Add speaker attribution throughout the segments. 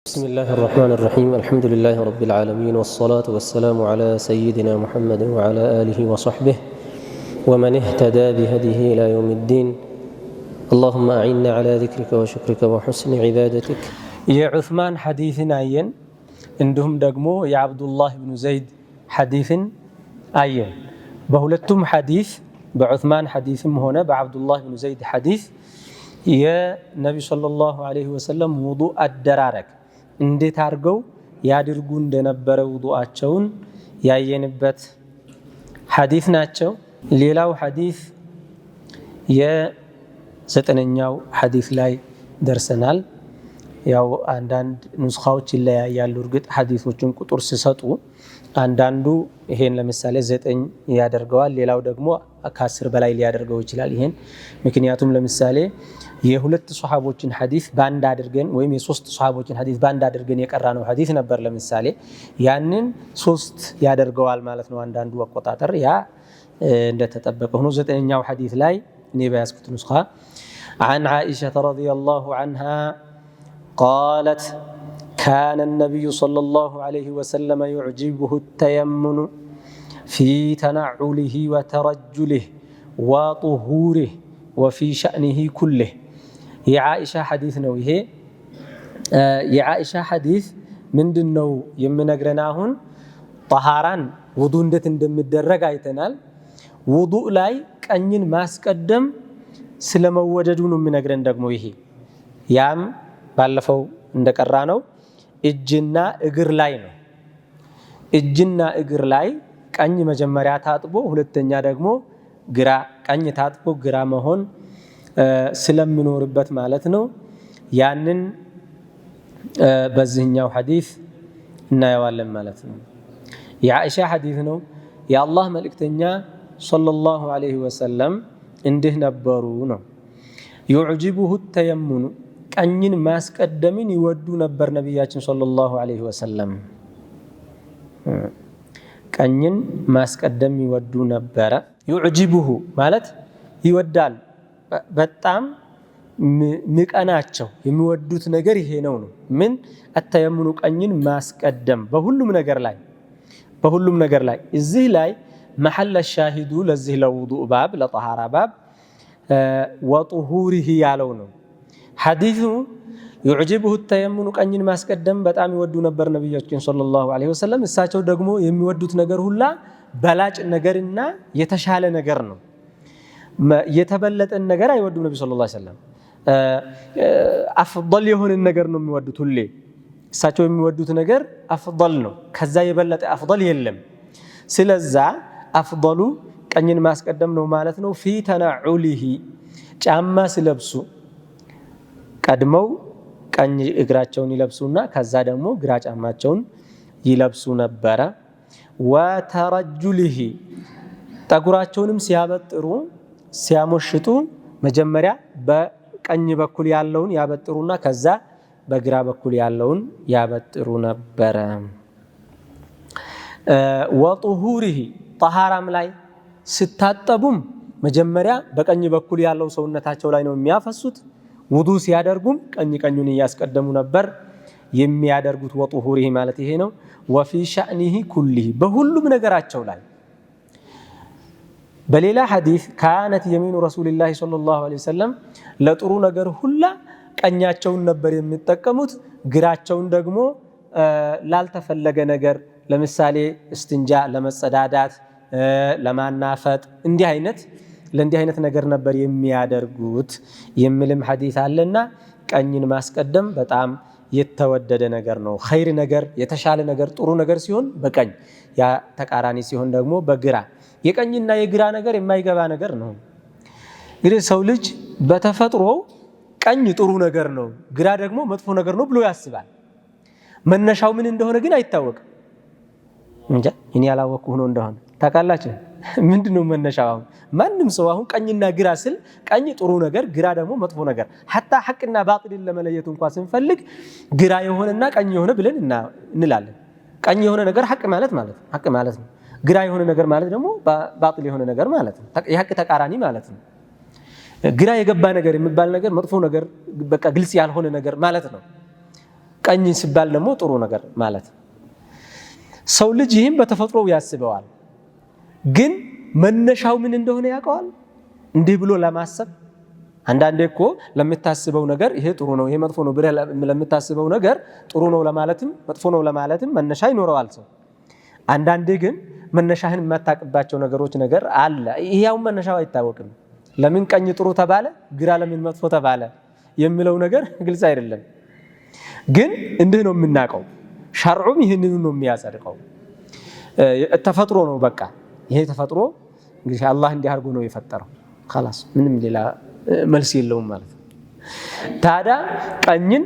Speaker 1: بسم الله الرحمن الرحيم الحمد لله رب العالمين والصلاة والسلام على سيدنا محمد وعلى آله وصحبه ومن اهتدى بهديه إلى يوم الدين اللهم أعنا على ذكرك وشكرك وحسن عبادتك. يا عثمان حديث عين عندهم دقمو يا عبد الله بن زيد حديث عين بهولتم حديث بعثمان حديث هنا بعبد الله بن زيد حديث يا نبي صلى الله عليه وسلم وضوء الدرارك እንዴት አድርገው ያድርጉ እንደነበረ ውዱአቸውን ያየንበት ሐዲስ ናቸው። ሌላው ሐዲስ የዘጠነኛው ሐዲስ ላይ ደርሰናል። ያው አንዳንድ ኑስኻዎች ይለያያሉ። እርግጥ ሐዲሶችን ቁጥር ሲሰጡ አንዳንዱ ይሄን ለምሳሌ 9 ያደርገዋል፣ ሌላው ደግሞ ከ10 በላይ ሊያደርገው ይችላል። ይሄን ምክንያቱም ለምሳሌ የሁለት ሱሐቦችን ሐዲስ ባንድ አድርገን ወይም የሶስት ሱሐቦችን ሐዲስ ባንድ አድርገን የቀራነው ሐዲስ ነበር። ለምሳሌ ያንን 3 ያደርገዋል ማለት ነው አንዳንዱ አቆጣጠር። ያ እንደተጠበቀ ሆኖ 9ኛው ሐዲስ ላይ እኔ በያዝኩት ኑስኻ عن عائشة رضي الله عنها قالت كان النبي صلى الله عليه وسلم يعجبه التيمن في تنعله وترجله وطهوره وفي شأنه كله. የዓኢሻ ሐዲስ ነው ይሄ። የዓኢሻ ሐዲስ ምንድነው የምነግረን? አሁን ጠሃራን ውዱእ እንዴት እንደሚደረግ አይተናል። ውዱእ ላይ ቀኝን ማስቀደም ስለመወደዱ ነው የሚነግረን ደግሞ ይሄ። ያም ባለፈው እንደቀራ ነው እጅና እግር ላይ ነው። እጅና እግር ላይ ቀኝ መጀመሪያ ታጥቦ ሁለተኛ ደግሞ ግራ፣ ቀኝ ታጥቦ ግራ መሆን ስለሚኖርበት ማለት ነው። ያንን በዚህኛው ሐዲስ እናየዋለን ማለት ነው። የዓኢሻ ሐዲስ ነው። የአላህ መልእክተኛ ሰለላሁ ዐለይሂ ወሰለም እንዲህ ነበሩ ነው። ዩዕጅቡሁ ተየሙኑ ቀኝን ማስቀደምን ይወዱ ነበር ነቢያችን ሰለላሁ ዐለይሂ ወሰለም። ቀኝን ማስቀደም ይወዱ ነበረ። ዩዕጅቡሁ ማለት ይወዳል፣ በጣም ሚቀናቸው የሚወዱት ነገር ይሄ ነው። ምን አተየሙኑ ቀኝን ማስቀደም በሁሉም ነገር ላይ እዚህ ላይ መሐለ ሻሂዱ ለዚህ ለውዱእ ባብ ለጠሃራ ባብ ወጡሁሪህ ያለው ነው ሐዲሱ። ዩዕጅቡሁ ተየሙኑ ቀኝን ማስቀደም በጣም ይወዱ ነበር ነቢያችን ሰለላሁ ዐለይሂ ወሰለም። እሳቸው ደግሞ የሚወዱት ነገር ሁላ በላጭ ነገርና የተሻለ ነገር ነው። የተበለጠን ነገር አይወዱም ነብዩ ሰለላሁ ዐለይሂ ወሰለም። አፍضل የሆነን ነገር ነው የሚወዱት ሁሌ። እሳቸው የሚወዱት ነገር አፍضل ነው፣ ከዛ የበለጠ አፍضل የለም። ስለዛ አፍضሉ ቀኝን ማስቀደም ነው ማለት ነው። ፊ ተናዑሊሂ ጫማ ሲለብሱ ቀድመው ቀኝ እግራቸውን ይለብሱና ከዛ ደግሞ ግራ ጫማቸውን ይለብሱ ነበረ። ወተረጁሊሂ ጠጉራቸውንም ሲያበጥሩ ሲያሞሽጡ መጀመሪያ በቀኝ በኩል ያለውን ያበጥሩና ከዛ በግራ በኩል ያለውን ያበጥሩ ነበረ። ወጡሁሪሂ ጠሃራም ላይ ስታጠቡም መጀመሪያ በቀኝ በኩል ያለው ሰውነታቸው ላይ ነው የሚያፈሱት። ውዱእ ሲያደርጉም ቀኙን እያስቀደሙ ነበር የሚያደርጉት። ወጡሁሪሂ ማለት ይሄ ነው። ወፊ ሸእኒሂ ኩሊሂ በሁሉም ነገራቸው ላይ። በሌላ ሐዲስ ካነት የሚኑ ረሱልላህ ሰለላሁ ዐለይሂ ወሰለም ለጥሩ ነገር ሁላ ቀኛቸውን ነበር የሚጠቀሙት፣ ግራቸውን ደግሞ ላልተፈለገ ነገር ለምሳሌ እስትንጃ ለመጸዳዳት፣ ለማናፈጥ ለእንዲህ አይነት ነገር ነበር የሚያደርጉት የሚልም ሐዲስ አለና ቀኝን ማስቀደም በጣም የተወደደ ነገር ነው። ኸይር ነገር፣ የተሻለ ነገር፣ ጥሩ ነገር ሲሆን በቀኝ፣ ያ ተቃራኒ ሲሆን ደግሞ በግራ። የቀኝና የግራ ነገር የማይገባ ነገር ነው። እንግዲህ ሰው ልጅ በተፈጥሮ ቀኝ ጥሩ ነገር ነው፣ ግራ ደግሞ መጥፎ ነገር ነው ብሎ ያስባል። መነሻው ምን እንደሆነ ግን አይታወቅም። እንጃ እኔ ያላወቅሁ ሆኖ እንደሆነ ታውቃላችሁ? ምንድነው መነሻው? አሁን ማንም ሰው አሁን ቀኝና ግራ ስል ቀኝ ጥሩ ነገር፣ ግራ ደግሞ መጥፎ ነገር፣ ሐታ ሐቅና ባጢልን ለመለየት እንኳን ስንፈልግ ግራ የሆነና ቀኝ የሆነ ብለን እንላለን። ቀኝ የሆነ ነገር ሐቅ ማለት ነው። ግራ የሆነ ነገር ማለት ደግሞ ባጢል የሆነ ነገር ማለት ነው። የሐቅ ተቃራኒ ማለት ነው። ግራ የገባ ነገር የሚባል ነገር መጥፎ ነገር፣ በቃ ግልጽ ያልሆነ ነገር ማለት ነው። ቀኝ ሲባል ደግሞ ጥሩ ነገር ማለት ሰው ልጅ ይህም በተፈጥሮው ያስበዋል ግን መነሻው ምን እንደሆነ ያውቀዋል እንዲህ ብሎ ለማሰብ አንዳንዴ እኮ ለምታስበው ነገር ይሄ ጥሩ ነው ይሄ መጥፎ ነው ብለህ ለምታስበው ነገር ጥሩ ነው ለማለትም መጥፎ ነው ለማለትም መነሻ ይኖረዋል ሰው አንዳንዴ ግን መነሻህን የማታውቅባቸው ነገሮች ነገር አለ ይሄው መነሻው አይታወቅም ለምን ቀኝ ጥሩ ተባለ ግራ ለምን መጥፎ ተባለ የሚለው ነገር ግልጽ አይደለም ግን እንዲህ ነው የምናውቀው ሸርዑም ይሄንን ነው የሚያጸድቀው ተፈጥሮ ነው በቃ ይሄ ተፈጥሮ እንግዲህ አላህ እንዲህ አድርጎ ነው የፈጠረው خلاص ምንም ሌላ መልስ የለውም ማለት ታዲያ ቀኝን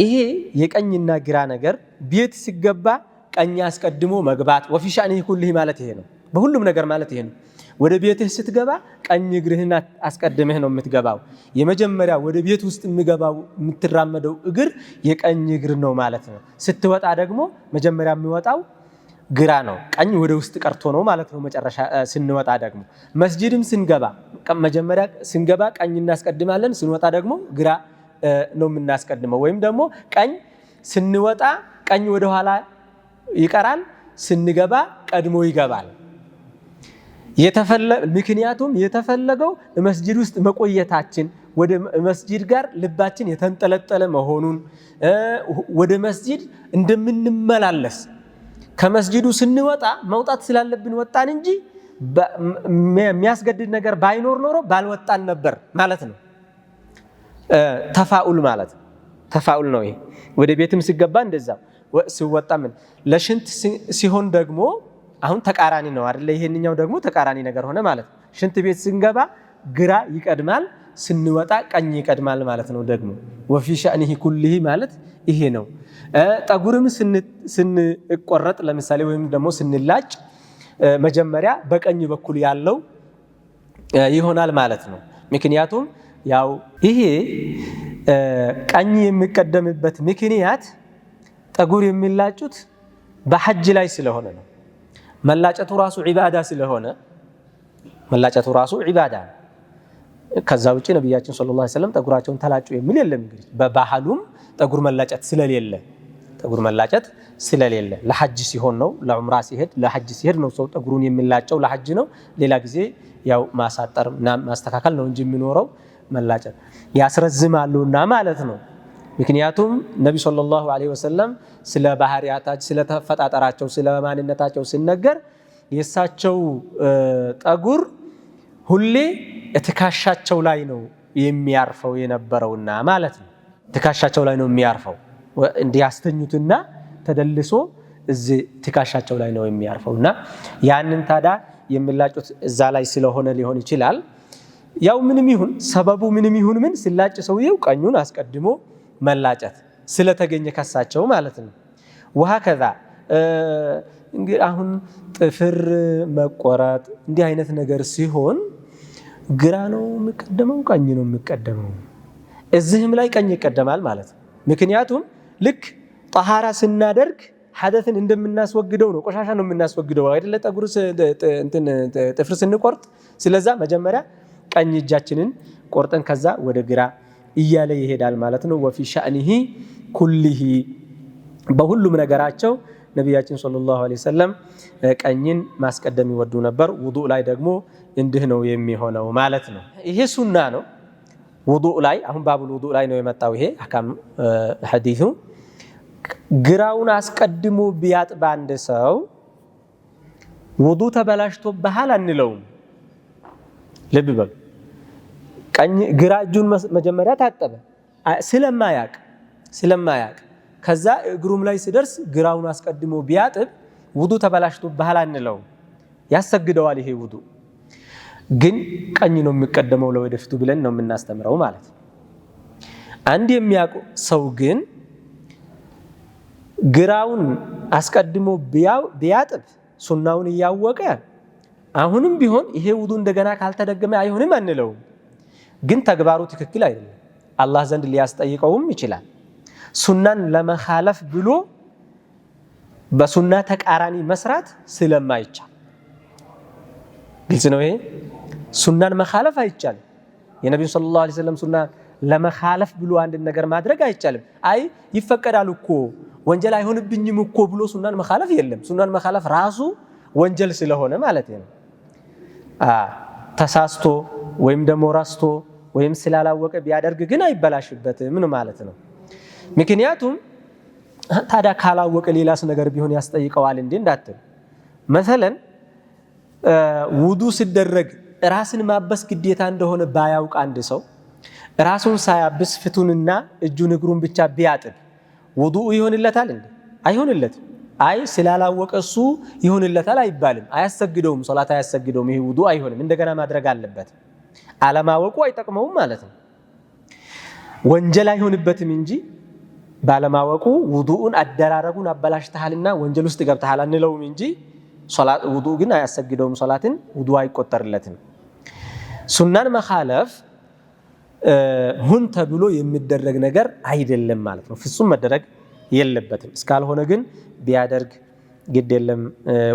Speaker 1: ይሄ የቀኝና ግራ ነገር ቤት ሲገባ ቀኝ አስቀድሞ መግባት ወፊ ሻኒ ኩልህ ማለት ይሄ ነው በሁሉም ነገር ማለት ይሄ ነው ወደ ቤትህ ስትገባ ቀኝ እግርህን አስቀድመህ ነው የምትገባው የመጀመሪያ ወደ ቤት ውስጥ የሚገባው የምትራመደው እግር የቀኝ እግር ነው ማለት ነው ስትወጣ ደግሞ መጀመሪያ የሚወጣው ግራ ነው ቀኝ ወደ ውስጥ ቀርቶ ነው ማለት ነው መጨረሻ ስንወጣ ደግሞ መስጂድም ስንገባ መጀመሪያ ስንገባ ቀኝ እናስቀድማለን ስንወጣ ደግሞ ግራ ነው የምናስቀድመው ወይም ደግሞ ቀኝ ስንወጣ ቀኝ ወደ ኋላ ይቀራል ስንገባ ቀድሞ ይገባል ምክንያቱም የተፈለገው መስጂድ ውስጥ መቆየታችን ወደ መስጂድ ጋር ልባችን የተንጠለጠለ መሆኑን ወደ መስጂድ እንደምንመላለስ ከመስጂዱ ስንወጣ መውጣት ስላለብን ወጣን እንጂ የሚያስገድድ ነገር ባይኖር ኖሮ ባልወጣን ነበር ማለት ነው ተፋኡል ማለት ተፋኡል ነው ይሄ ወደ ቤትም ሲገባ እንደዛው ሲወጣ ምን ለሽንት ሲሆን ደግሞ አሁን ተቃራኒ ነው አይደል ይሄንኛው ደግሞ ተቃራኒ ነገር ሆነ ማለት ሽንት ቤት ስንገባ ግራ ይቀድማል ስንወጣ ቀኝ ይቀድማል ማለት ነው ደግሞ ወፊ ሻኒሂ ኩልሂ ማለት ይሄ ነው ጠጉርም ስንቆረጥ ለምሳሌ ወይም ደግሞ ስንላጭ መጀመሪያ በቀኝ በኩል ያለው ይሆናል ማለት ነው ምክንያቱም ያው ይሄ ቀኝ የሚቀደምበት ምክንያት ጠጉር የሚላጩት በሐጅ ላይ ስለሆነ ነው መላጨቱ ራሱ ዒባዳ ስለሆነ መላጨቱ ራሱ ዒባዳ ከዛ ውጪ ነብያችን ሰለላሁ ዐለይሂ ወሰለም ጠጉራቸውን ተላጩ የሚል የለም እንግዲህ በባህሉም ጠጉር መላጨት ስለሌለ ለሐጅ ሲሆን ነው ለዑምራ ሲሄድ ለሐጅ ሲሄድ ነው ሰው ጠጉሩን የሚላጨው ለሐጅ ነው ሌላ ጊዜ ያው ማሳጠርና ማስተካከል ነው እንጂ የሚኖረው መላጨት ያስረዝማሉና ማለት ነው ምክንያቱም ነብዩ ሰለላሁ ዐለይሂ ወሰለም ስለ ባህሪያታቸው ስለ ተፈጣጣራቸው ስለ ማንነታቸው ሲነገር የሳቸው ጠጉር ሁሌ ትካሻቸው ላይ ነው የሚያርፈው የነበረውና ማለት ነው ትካሻቸው ላይ ነው የሚያርፈው እንዲያስተኙትና ተደልሶ እዚህ ትካሻቸው ላይ ነው የሚያርፈውና ያንን ታዲያ የሚላጩት እዛ ላይ ስለሆነ ሊሆን ይችላል ያው ምንም ይሁን ሰበቡ ምንም ይሁን ምን ሲላጭ ሰውየው ቀኙን አስቀድሞ መላጨት ስለተገኘ ከሳቸው ማለት ነው ወሃከዛ እንግዲህ አሁን ጥፍር መቆረጥ እንዲህ አይነት ነገር ሲሆን ግራ ነው የሚቀደመው ቀኝ ነው የሚቀደመው እዚህም ላይ ቀኝ ይቀደማል ማለት ነው ምክንያቱም ልክ ጣሃራ ስናደርግ ሐደትን እንደምናስወግደው ነው ቆሻሻ ነው የምናስወግደው አይደለ ጠጉር እንትን ጥፍር ስንቆርጥ ስለዛ መጀመሪያ ቀኝ እጃችንን ቆርጠን ከዛ ወደ ግራ እያለ ይሄዳል ማለት ነው ወፊ ሻኒሂ ኩልሂ በሁሉም ነገራቸው ነብያችን ሰለላሁ ዐለይሂ ወሰለም ቀኝን ማስቀደም ይወዱ ነበር ውዱእ ላይ ደግሞ እንዲህ ነው የሚሆነው ማለት ነው ይሄ ሱና ነው ውዱእ ላይ አሁን ባቡል ውዱእ ላይ ነው የመጣው ይሄ አካም ሐዲሱ ግራውን አስቀድሞ ቢያጥባ አንድ ሰው ውዱእ ተበላሽቶብሃል አንለውም ልብ በል ቀኝ ግራ እጁን መጀመሪያ ታጠበ ስለማያቅ ከዛ እግሩም ላይ ሲደርስ ግራውን አስቀድሞ ቢያጥብ ውዱእ ተበላሽቶብሃል አንለውም ያሰግደዋል ይሄ ውዱእ ግን ቀኝ ነው የሚቀደመው ለወደፊቱ ብለን ነው የምናስተምረው ማለት አንድ የሚያውቅ ሰው ግን ግራውን አስቀድሞ ቢያጥብ ሱናውን እያወቀ አሁንም ቢሆን ይሄ ውዱእ እንደገና ካልተደገመ አይሆንም አንለውም ግን ተግባሩ ትክክል አይደለም አላህ ዘንድ ሊያስጠይቀውም ይችላል ሱናን ለመኻለፍ ብሎ በሱና ተቃራኒ መስራት ስለማይቻል ግልጽ ነው ይሄ ሱናን መኻለፍ አይቻልም የነብዩ ሰለላሁ ዐለይሂ ወሰለም ሱና ለመኻለፍ ብሎ አንድ ነገር ማድረግ አይቻልም። አይ ይፈቀዳል እኮ ወንጀል አይሆንብኝም እኮ ብሎ ሱናን መኻለፍ የለም። ሱናን መኻለፍ ራሱ ወንጀል ስለሆነ ማለት ነው። ተሳስቶ ወይም ደግሞ ረስቶ ወይም ስላላወቀ ቢያደርግ ግን አይበላሽበትም ማለት ነው። ምክንያቱም ታዲያ ካላወቀ ሌላስ ነገር ቢሆን ያስጠይቀዋል እንዴ እንዳትል። መሰለን ውዱ ሲደረግ ራስን ማበስ ግዴታ እንደሆነ ባያውቅ አንድ ሰው ራሱን ሳያብስ ፊቱንና እጁን እግሩን ብቻ ቢያጥብ ውዱኡ ይሆንለታል እንዴ? አይሆንለትም። አይ ስላላወቀ እሱ ይሆንለታል አይባልም። አያሰግደውም፣ ሶላት አያሰግደውም። ይሄ ውዱእ አይሆንም፣ እንደገና ማድረግ አለበት። አለማወቁ አይጠቅመውም ማለት ነው። ወንጀል አይሆንበትም እንጂ ባለማወቁ ውዱኡን አደራረጉን አበላሽተሃልና ወንጀል ውስጥ ገብተሃል አንለውም እንጂ ሶላት ውዱእ ግን አያሰግደውም። ሶላትን ውዱእ አይቆጠርለትም። ሱናን መኻለፍ ሁን ተብሎ የሚደረግ ነገር አይደለም ማለት ነው። ፍጹም መደረግ የለበትም። እስካልሆነ ግን ቢያደርግ ግድ የለም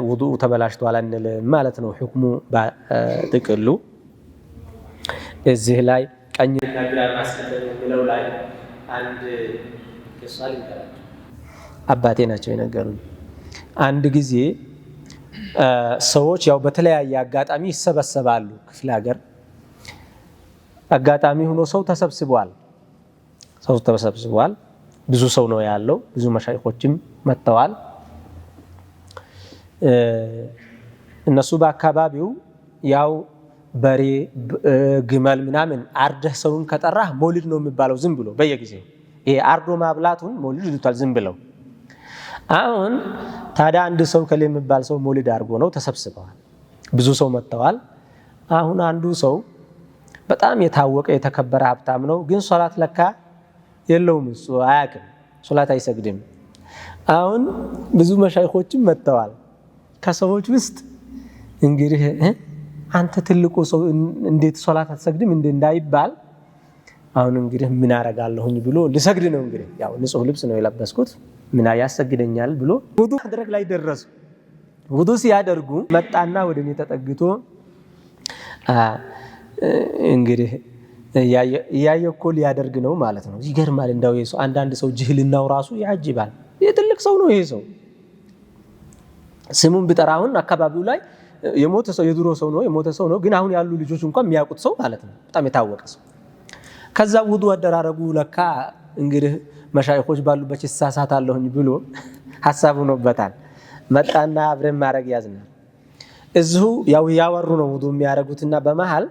Speaker 1: ውዱኡ ተበላሽቷል አንልም ማለት ነው። ሁክሙ በጥቅሉ እዚህ ላይ ቀኝና ግራ ማስቀደም የሚለው ላይ አንድ ቂሷል ይባላል። አባቴ ናቸው የነገሩኝ። አንድ ጊዜ ሰዎች ያው በተለያየ አጋጣሚ ይሰበሰባሉ ክፍለ ሀገር። አጋጣሚ ሆኖ ሰው ተሰብስቧል። ብዙ ሰው ነው ያለው። ብዙ መሻይኾችም መጥተዋል። እነሱ በአካባቢው ያው በሬ ግመል ምናምን አርደህ ሰውን ከጠራህ መውሊድ ነው የሚባለው ዝም ብሎ በየጊዜው ይሄ አርዶ ማብላቱን መውሊድ ይሉታል ዝም ብለው። አሁን ታዲያ አንድ ሰው ከሌ የሚባል ሰው መውሊድ አድርጎ ነው ተሰብስበዋል። ብዙ ሰው መጥተዋል። አሁን አንዱ ሰው በጣም የታወቀ የተከበረ ሀብታም ነው፣ ግን ሶላት ለካ የለውም። እሱ አያውቅም፣ ሶላት አይሰግድም። አሁን ብዙ መሻይኾችም መጥተዋል። ከሰዎች ውስጥ እንግዲህ አንተ ትልቁ ሰው እንዴት ሶላት አትሰግድም እንዳይባል አሁን እንግዲህ ምን አረጋለሁኝ ብሎ ልሰግድ ነው። እንግዲህ ያው ንጹህ ልብስ ነው የለበስኩት ምን ያሰግደኛል ብሎ ውዱ ማድረግ ላይ ደረሱ። ውዱ ሲያደርጉ መጣና ወደኔ ተጠግቶ እንግዲህ እያየ እኮ ሊያደርግ ነው ማለት ነው። ይገርማል። እንደው የሰው አንዳንድ ሰው ጅህልናው ራሱ ያጅባል። የትልቅ ሰው ነው ይሄ ሰው። ስሙን ብጠራውን አካባቢው ላይ የሞተ ሰው የድሮ ሰው ነው የሞተ ሰው ነው፣ ግን አሁን ያሉ ልጆች እንኳን የሚያውቁት ሰው ማለት ነው። በጣም የታወቀ ሰው። ከዛ ውዱ አደራረጉ ለካ እንግዲህ መሻይኾች ባሉበት ይሳሳታለሁኝ ብሎ ሐሳብ ሆኖበታል። መጣና አብረን ማድረግ ያዝና እዚሁ ያው ያወሩ ነው ውዱ የሚያደርጉትና በመሃል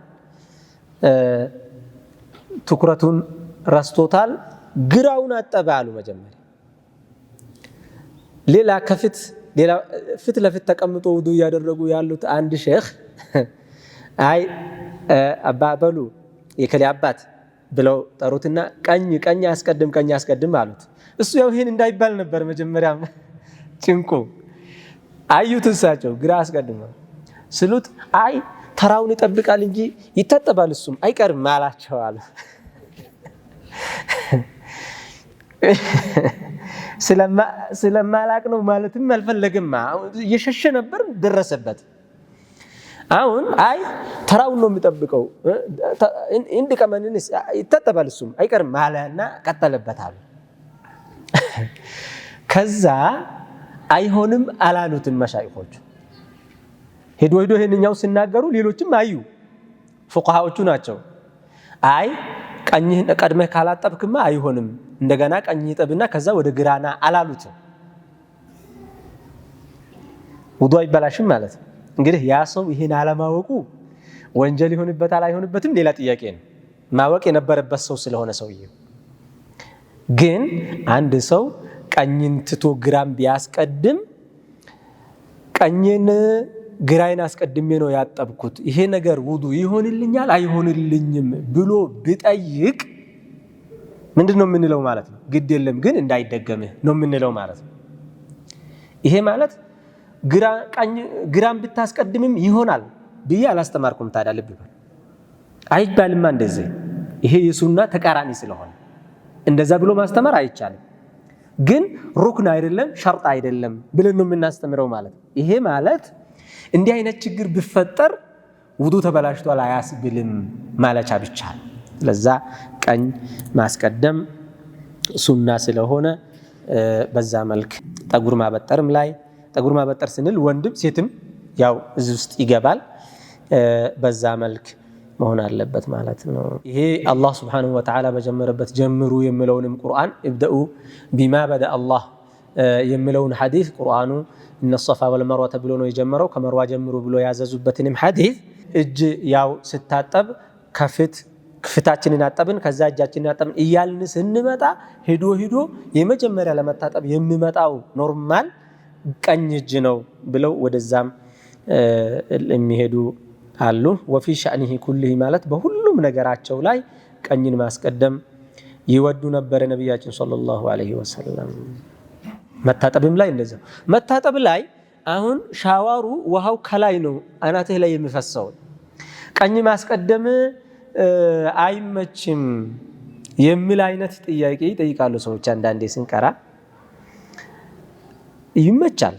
Speaker 1: ትኩረቱን ረስቶታል። ግራውን አጠበ አሉ መጀመሪያ። ሌላ ፊት ለፊት ተቀምጦ ውዱ እያደረጉ ያሉት አንድ ሼኽ አይ አባበሉ የከሌ አባት ብለው ጠሩትና ቀኝ አስቀድም አሉት። እሱ ያው ይሄን እንዳይባል ነበር መጀመሪያ ጭንቁ። አዩት እሳቸው ግራ አስቀድም ስሉት አይ ተራውን ይጠብቃል እንጂ ይታጠባል እሱም አይቀርም አላቸው አሉ። ስለማላቅ ነው ማለትም አልፈለግም። እየሸሸ ነበር ደረሰበት። አሁን አይ ተራውን ነው የሚጠብቀው እንድቀመንን ይታጠባል እሱም አይቀርም ማለና ቀጠለበታል። ከዛ አይሆንም አላሉትም መሻይኾቹ። ሄዶ ይሄንኛው ሲናገሩ ሌሎችም አዩ። ፉቃሃዎቹ ናቸው። አይ ቀኝህን ቀድመህ ካላጠብክማ አይሆንም፣ እንደገና ቀኝህ ጠብና ከዛ ወደ ግራና አላሉትም። ውዱ አይበላሽም ማለት ነው። እንግዲህ ያ ሰው ይሄን አለማወቁ ወንጀል ይሆንበታል አይሆንበትም ሌላ ጥያቄ ነው። ማወቅ የነበረበት ሰው ስለሆነ ሰውየው። ግን አንድ ሰው ቀኝን ትቶ ግራም ቢያስቀድም ቀኝን ግራይን አስቀድሜ ነው ያጠብኩት ይሄ ነገር ውዱ ይሆንልኛል አይሆንልኝም ብሎ ቢጠይቅ ምንድነው የምንለው ማለት ነው? ግድ የለም ግን እንዳይደገምህ ነው የምንለው ማለት ነው። ይሄ ማለት ግራም ብታስቀድምም ይሆናል ብዬ አላስተማርኩም። ታዲያ ልብ ይበል አይባልማ እንደዚህ። ይሄ የሱና ተቃራኒ ስለሆነ እንደዛ ብሎ ማስተማር አይቻልም። ግን ሩክን አይደለም ሸርጥ አይደለም ብለን ነው የምናስተምረው ማለት ነው። ይሄ ማለት እንዲህ አይነት ችግር ቢፈጠር ውዱ ተበላሽቷል አያስብልም ማለቻ ብቻ። ለዛ ቀኝ ማስቀደም ሱና ስለሆነ በዛ መልክ ጠጉር ማበጠርም ላይ ጠጉር ማበጠር ስንል ወንድም ሴትም ያው እዚህ ውስጥ ይገባል። በዛ መልክ መሆን አለበት ማለት ነው። ይሄ አላህ ሱብሓነሁ ወተዓላ በጀመረበት ጀምሩ የሚለውንም ቁርአን ኢብደኡ ቢማ በደ አላህ የሚለውን ሐዲስ ቁርአኑ እነ ሶፋ ወልመርዋ ብሎ ነው የጀመረው። ከመርዋ ጀምሩ ብሎ ያዘዙበትንም ሐዲስ እጅ ያው ስታጠብ ክፍታችንን አጠብን ከዛ እጃችንን አጠብን እያልን ስንመጣ ሄዶ የመጀመሪያ ለመታጠብ የሚመጣው ኖርማል ቀኝ እጅ ነው ብለው ወደዛም የሚሄዱ አሉ። ወፊ ሸእኒሂ ኩሊሂ ማለት በሁሉም ነገራቸው ላይ ቀኝን ማስቀደም ይወዱ ነበር ነቢያችን ሰለላሁ ዐለይሂ ወሰለም። መታጠብም ላይ እንደዛ። መታጠብ ላይ አሁን ሻዋሩ ውሃው ከላይ ነው አናትህ ላይ የሚፈሰው። ቀኝ ማስቀደም አይመችም የሚል አይነት ጥያቄ ይጠይቃሉ ሰዎች። አንዳንዴ ስንቀራ ይመቻል፣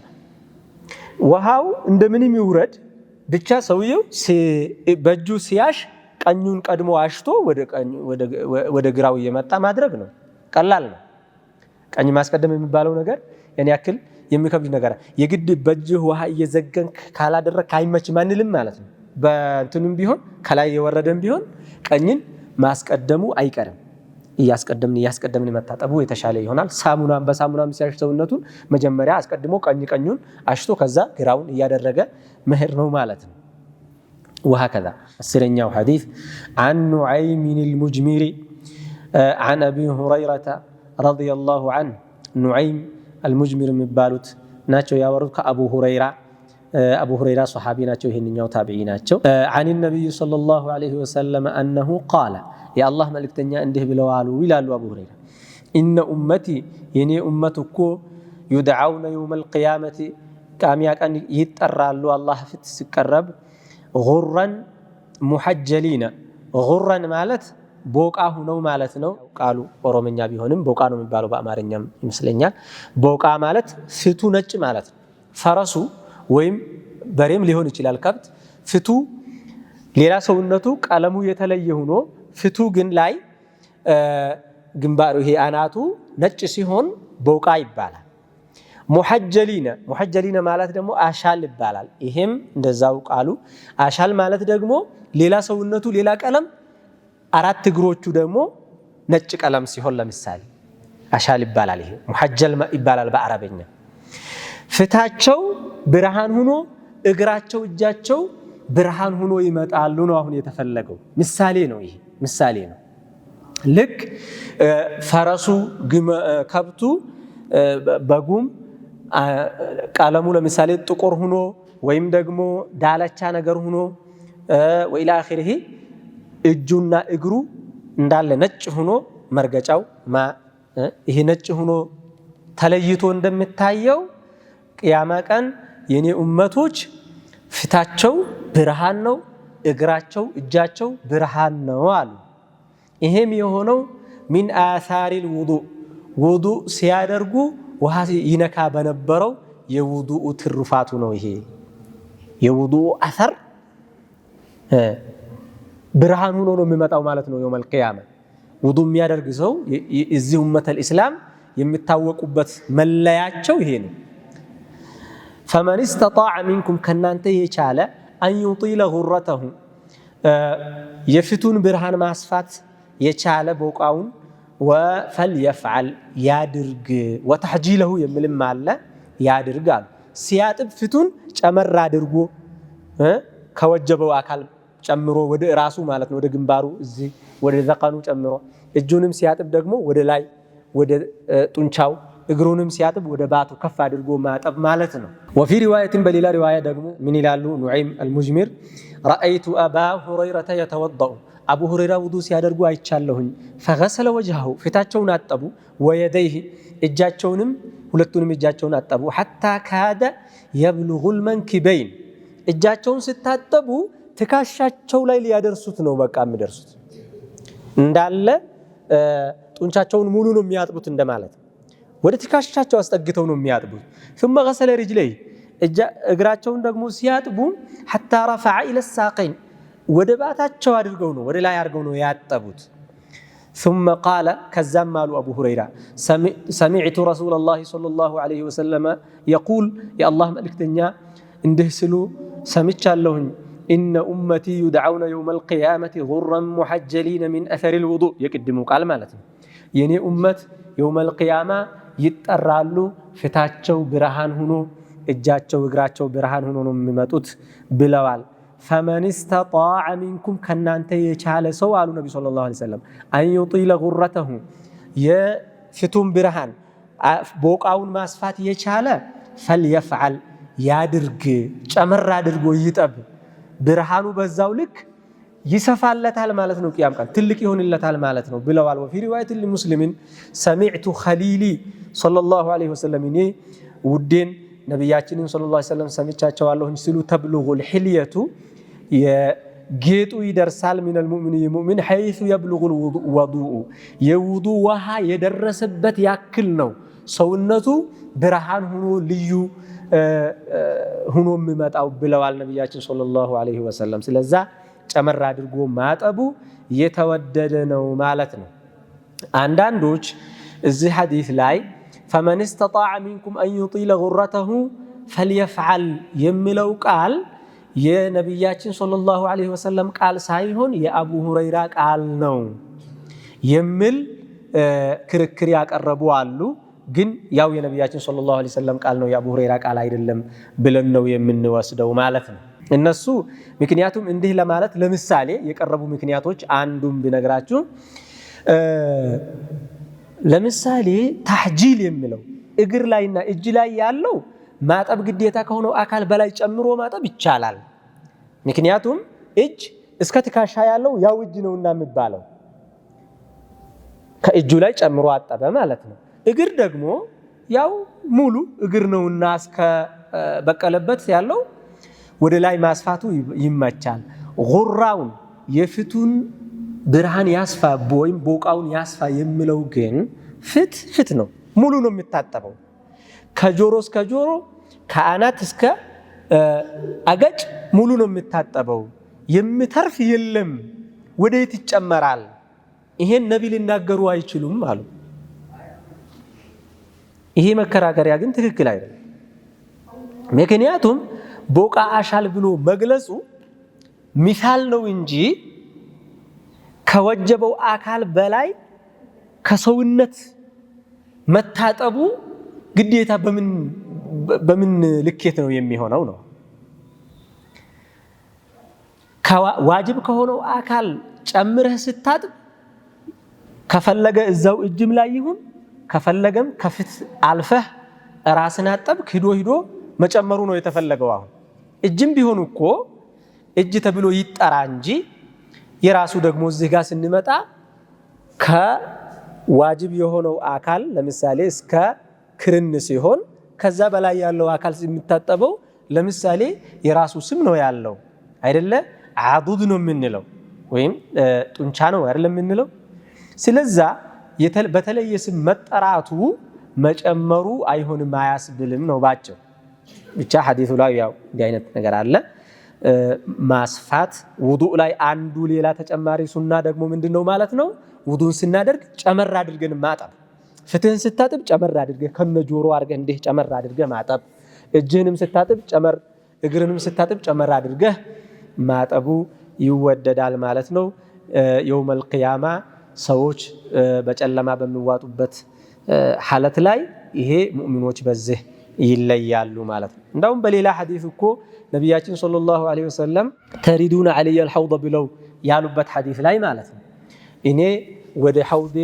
Speaker 1: ውሃው እንደምንም ይውረድ ብቻ ሰውየው በእጁ ሲያሽ ቀኙን ቀድሞ አሽቶ ወደ ግራው እየመጣ ማድረግ ነው። ቀላል ነው። ቀኝ ማስቀደም የሚባለው ነገር ያን ያክል የሚከብድ ነገር የግድ በእጅህ ውሃ እየዘገንክ ካላደረክ አይመችም አንልም ማለት ነው። በእንትኑም ቢሆን ከላይ የወረደም ቢሆን ቀኝን ማስቀደሙ አይቀርም። እያስቀደምን መታጠቡ የተሻለ ይሆናል። በሳሙናም ሲያሽ ሰውነቱን መጀመሪያ አስቀድሞ ቀኙን አሽቶ ከዛ ግራውን እያደረገ መሄድ ነው ማለት ነው። وهكذا السرنياو حديث عن نعيم المجمري عن أبي هريرة رضي الله عنه. نعيم المجمر مبالوت ناتشو ياورد كأبو هريرة صحابي ناتشو هنياو تابعي ناتشو عن النبي صلى الله عليه وسلم أنه قال يا الله ملك تنيا انده بلوالو ويلالو أبو هريرة إن أمتي يني أمتكو يدعون يوم القيامة كامياك أن يترالو الله في السكرب غرا محجلين. غرا مالت بوقا هنو مالت نو قالوا ኦሮምኛ ቢሆንም ቦቃ ነው የሚባለው በአማርኛም ይመስለኛል። ቦቃ ማለት ፍቱ ነጭ ማለት ፈረሱ ወይም በሬም ሊሆን ይችላል ከብት ፍቱ ሌላ ሰውነቱ ቀለሙ የተለየ ሆኖ ፍቱ ግን ላይ ግንባሩ ይሄ አናቱ ነጭ ሲሆን ቦቃ ይባላል። ሙሐጀሊነ ማለት ደግሞ አሻል ይባላል። ይሄም እንደዛው ቃሉ አሻል ማለት ደግሞ ሌላ ሰውነቱ ሌላ ቀለም አራት እግሮቹ ደግሞ ነጭ ቀለም ሲሆን ለምሳሌ አሻል ይባላል። ይሄ ሙሐጀል ይባላል በአረበኛ። ፍታቸው ብርሃን ሆኖ እግራቸው እጃቸው ብርሃን ሆኖ ይመጣሉ ነው አሁን የተፈለገው። ምሳሌ ነው ይሄ ምሳሌ ነው። ልክ ፈረሱ ከብቱ በጉም ቀለሙ ለምሳሌ ጥቁር ሆኖ ወይም ደግሞ ዳለቻ ነገር ሆኖ ወኢላ አኺሪሂ እጁና እግሩ እንዳለ ነጭ ሆኖ መርገጫው ይሄ ነጭ ሆኖ ተለይቶ እንደምታየው ቅያማ ቀን የኔ ኡመቶች ፊታቸው ብርሃን ነው፣ እግራቸው እጃቸው ብርሃን ነው አሉ። ይሄም የሆነው ሚን አሳሪል ውዱእ ሲያደርጉ ውሃ ይነካ በነበረው የውዱእ ትሩፋቱ ነው። ይሄ የውዱእ አሰር ብርሃን ሆኖ ነው የሚመጣው ማለት ነው። የውመል ቂያማ ውዱእ የሚያደርግ ሰው እዚህ ኡመተል ኢስላም የሚታወቁበት መለያቸው ይሄ ነው። ፈመን استطاع منكم ከናንተ የቻለ አን يطيل غرته የፊቱን ብርሃን ማስፋት የቻለ ቦቃውን ወፈልየፍዓል ያድርግ። ወተሕጂለሁ የሚልም አለ ያድርግ አሉ። ሲያጥብ ፊቱን ጨመር አድርጎ ከወጀበው አካል ጨምሮ ወደ ራሱ ማለት ነው፣ ወደ ግንባሩ እዚህ ወደ ዘቀኑ ጨምሮ፣ እጁንም ሲያጥብ ደግሞ ወደ ላይ ወደ ጡንቻው፣ እግሩንም ሲያጥብ ወደ ባቱ ከፍ አድርጎ ማጠብ ማለት ነው። ወፊ ሪዋየትን በሌላ ሪዋያ ደግሞ ምን ይላሉ ኑዐይም አልሙጅሚር ረአይቱ አባ ሁረይረተ የተወደኡ አቡ ሁረይራ ውዱእ ሲያደርጉ አይቻለሁኝ። ፈገሰለ ወጅሀሁ ፊታቸውን አጠቡ፣ ወየደይህ እጃቸውንም ሁለቱንም እጃቸውን አጠቡ። ሐታ ካደ የብሉጉል መንኪበይን እጃቸውን ስታጠቡ ትከሻቸው ላይ ሊያደርሱት ነው በቃ የሚደርሱት እንዳለ ጡንቻቸውን ሙሉ ነው የሚያጥቡት እንደማለት ወደ ትከሻቸው አስጠግተው ነው የሚያጥቡት። ثم غسل رجليه እግራቸውን ደግሞ ሲያጥቡ ሐታ ረፈዐ ኢለ ሳቀይን ወደ ባታቸው አድርገው ነው ወደ ላይ አድርገው ነው ያጠቡት። ثم قال كزام مالو أبو هريرة سمعت رسول الله صلى الله عليه وسلم يقول يا الله ملكتنيا اندهسلو سمعت اللهن إن أمتي يدعون يوم القيامة غرا محجلين من أثر الوضوء يقدموا قال مالتي يعني أمت يوم القيامة يتقرالو فتاتشو برهان هنو እጃቸው እግራቸው ብርሃን ሆኖ ነው የሚመጡት ብለዋል። فمن استطاع منكم ከናንተ የቻለ ሰው አሉ ነብዩ ሰለላሁ ዐለይሂ ወሰለም አን يطيل غرته የፊቱን ብርሃን ቦቃውን ማስፋት የቻለ فليفعل ያድርግ ጨመር አድርጎ ይጠብ ብርሃኑ በዛው ልክ ይሰፋለታል ማለት ነው። ቂያም ቀን ትልቅ ይሆንለታል ማለት ነው ብለዋል። وفي رواية لمسلم سمعت خليلي صلى الله عليه وسلم ውዴን ነብያችንን ሰለላሁ ዐለይሂ ወሰለም ሰምቻቸዋለሁኝ ሲሉ ተብሉጉል ሒልየቱ የጌጡ ይደርሳል ሚነል ሙእሚን የሙእሚን ሐይሱ የብሉጉል ወዱኡ የውዱ ውሃ የደረሰበት ያክል ነው ሰውነቱ ብርሃን ሆኖ ልዩ ሆኖ የሚመጣው ብለዋል ነብያችን ሰለላሁ ዐለይሂ ወሰለም። ስለዛ ጨመር አድርጎ ማጠቡ የተወደደ ነው ማለት ነው። አንዳንዶች እዚህ ሐዲስ ላይ فمن استطاع منكم أن يطيل غرته فليفعل يملو قال يا نبياتنا صلى الله عليه وسلم قال سايهون يا أبو هريرة قال نو يمل كركر ያቀረቡ አሉ። ግን ያው የነብያችን ሰለላሁ ዐለይሂ ወሰለም ቃል ነው የአቡ ሁረይራ ቃል አይደለም ብለን ነው የምንወስደው ማለት ነው። እነሱ ምክንያቱም እንዲህ ለማለት ለምሳሌ የቀረቡ ምክንያቶች አንዱም ቢነግራችሁ ለምሳሌ ተህጂል የሚለው እግር ላይና እጅ ላይ ያለው ማጠብ ግዴታ ከሆነው አካል በላይ ጨምሮ ማጠብ ይቻላል። ምክንያቱም እጅ እስከ ትከሻ ያለው ያው እጅ ነውና የሚባለው ከእጁ ላይ ጨምሮ አጠበ ማለት ነው። እግር ደግሞ ያው ሙሉ እግር ነውና እስከ በቀለበት ያለው ወደ ላይ ማስፋቱ ይመቻል። ጉራውን የፊቱን ብርሃን ያስፋ ወይም ቦቃውን ያስፋ የሚለው ግን ፍት ነው ሙሉ ነው የሚታጠበው ከጆሮ እስከ ጆሮ ከአናት እስከ አገጭ ሙሉ ነው የሚታጠበው የሚተርፍ የለም ወዴት ይጨመራል ይሄን ነብይ ሊናገሩ አይችሉም አሉ። ይሄ መከራከሪያ ግን ትክክል አይደለም። ምክንያቱም ቦቃ አሻል ብሎ መግለጹ ሚሳል ነው እንጂ ከወጀበው አካል በላይ ከሰውነት መታጠቡ ግዴታ በምን ልኬት ነው የሚሆነው ነው። ዋጅብ ከሆነው አካል ጨምረህ ስታጥብ ከፈለገ እዛው እጅም ላይ ይሁን ከፈለገም ከፍት አልፈህ ራስን አጠብክ ሂዶ መጨመሩ ነው የተፈለገው። አሁን እጅም ቢሆን እኮ እጅ ተብሎ ይጠራ እንጂ የራሱ ደግሞ እዚህ ጋር ስንመጣ ከዋጅብ የሆነው አካል ለምሳሌ እስከ ክርን ሲሆን ከዛ በላይ ያለው አካል የሚታጠበው ለምሳሌ የራሱ ስም ነው ያለው አይደለ? አዱድ ነው የምንለው ወይም ጡንቻ ነው አይደል የምንለው። ስለዛ በተለየ ስም መጠራቱ መጨመሩ አይሆንም አያስብልም ነው ባጭው። ብቻ ሐዲሱ ላይ ያው እንዲህ አይነት ነገር አለ። ማስፋት ውዱእ ላይ አንዱ ሌላ ተጨማሪ ሱና ደግሞ ምንድነው ማለት ነው? ውዱእን ስናደርግ ጨመር አድርገን ማጠብ። ፍትህን ስታጥብ ጨመር አድርገህ ከነጆሮ አድርገህ እንዲህ ጨመር አድርገህ ማጠብ። እጅህንም ስታጥብ ጨመር፣ እግርንም ስታጥብ ጨመር አድርገህ ማጠቡ ይወደዳል ማለት ነው። የውመል ቂያማ ሰዎች በጨለማ በሚዋጡበት ሐለት ላይ ይሄ ሙእሚኖች በዚህ ይለያሉ ማለት ነው። እንደውም በሌላ ሐዲስ እኮ ነብያችን ሰለላሁ ዐለይሂ ወሰለም ተሪዱና ዐለይሂ አልሐውድ ብለው ያሉበት ሐዲስ ላይ ማለት ነው እኔ ወደ ሐውዴ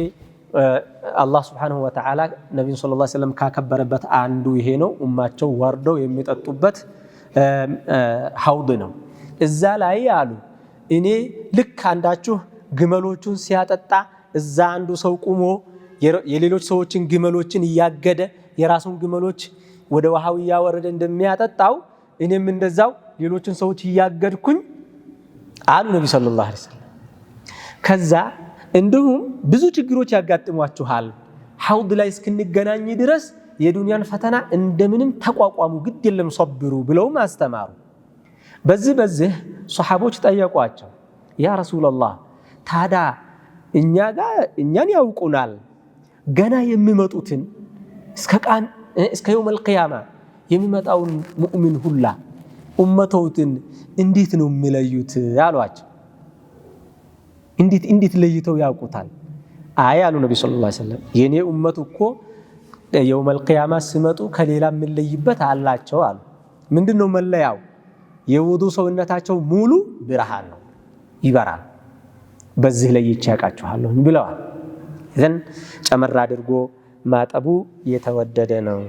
Speaker 1: አላህ ሱብሓነሁ ወተዓላ ነብዩን ሰለላሁ ዐለይሂ ወሰለም ካከበረበት አንዱ ይሄ ነው። ኡማቸው ወርደው የሚጠጡበት ሐውድ ነው። እዛ ላይ አሉ እኔ ልክ አንዳችሁ ግመሎቹን ሲያጠጣ እዛ አንዱ ሰው ቁሞ የሌሎች ሰዎችን ግመሎችን እያገደ የራሱን ግመሎች ወደ ውሃው እያወረደ እንደሚያጠጣው እኔም እንደዛው ሌሎችን ሰዎች እያገድኩኝ አሉ ነብዩ ሰለላሁ ዐለይሂ ወሰለም። ከዛ እንዲሁም ብዙ ችግሮች ያጋጥሟችኋል ሐውድ ላይ እስክንገናኝ ድረስ የዱንያን ፈተና እንደምንም ተቋቋሙ ግድ የለም ሰብሩ ብለውም አስተማሩ። በዚህ ሱሐቦች ጠየቋቸው ያ ረሱላህ ታዳ እኛን ያውቁናል ገና የሚመጡትን እስከ የውመል ቂያማ የሚመጣውን ሙእሚን ሁላ ኡመተውትን እንዴት ነው የሚለዩት አሏቸው። እንዴት ለይተው ያውቁታል? አይ አሉ ነብዩ ሰለላሁ ዐለይሂ ወሰለም የኔ ኡመት እኮ የውመል ቂያማ ሲመጡ ከሌላ የምንለይበት አላቸው አሉ። ምንድነው መለያው? የውዱ ሰውነታቸው ሙሉ ብርሃን ነው፣ ይበራል። በዚህ ለይቼ ያውቃቸዋለሁ ብለዋል። እዘን ጨመር አድርጎ ማጠቡ የተወደደ ነው።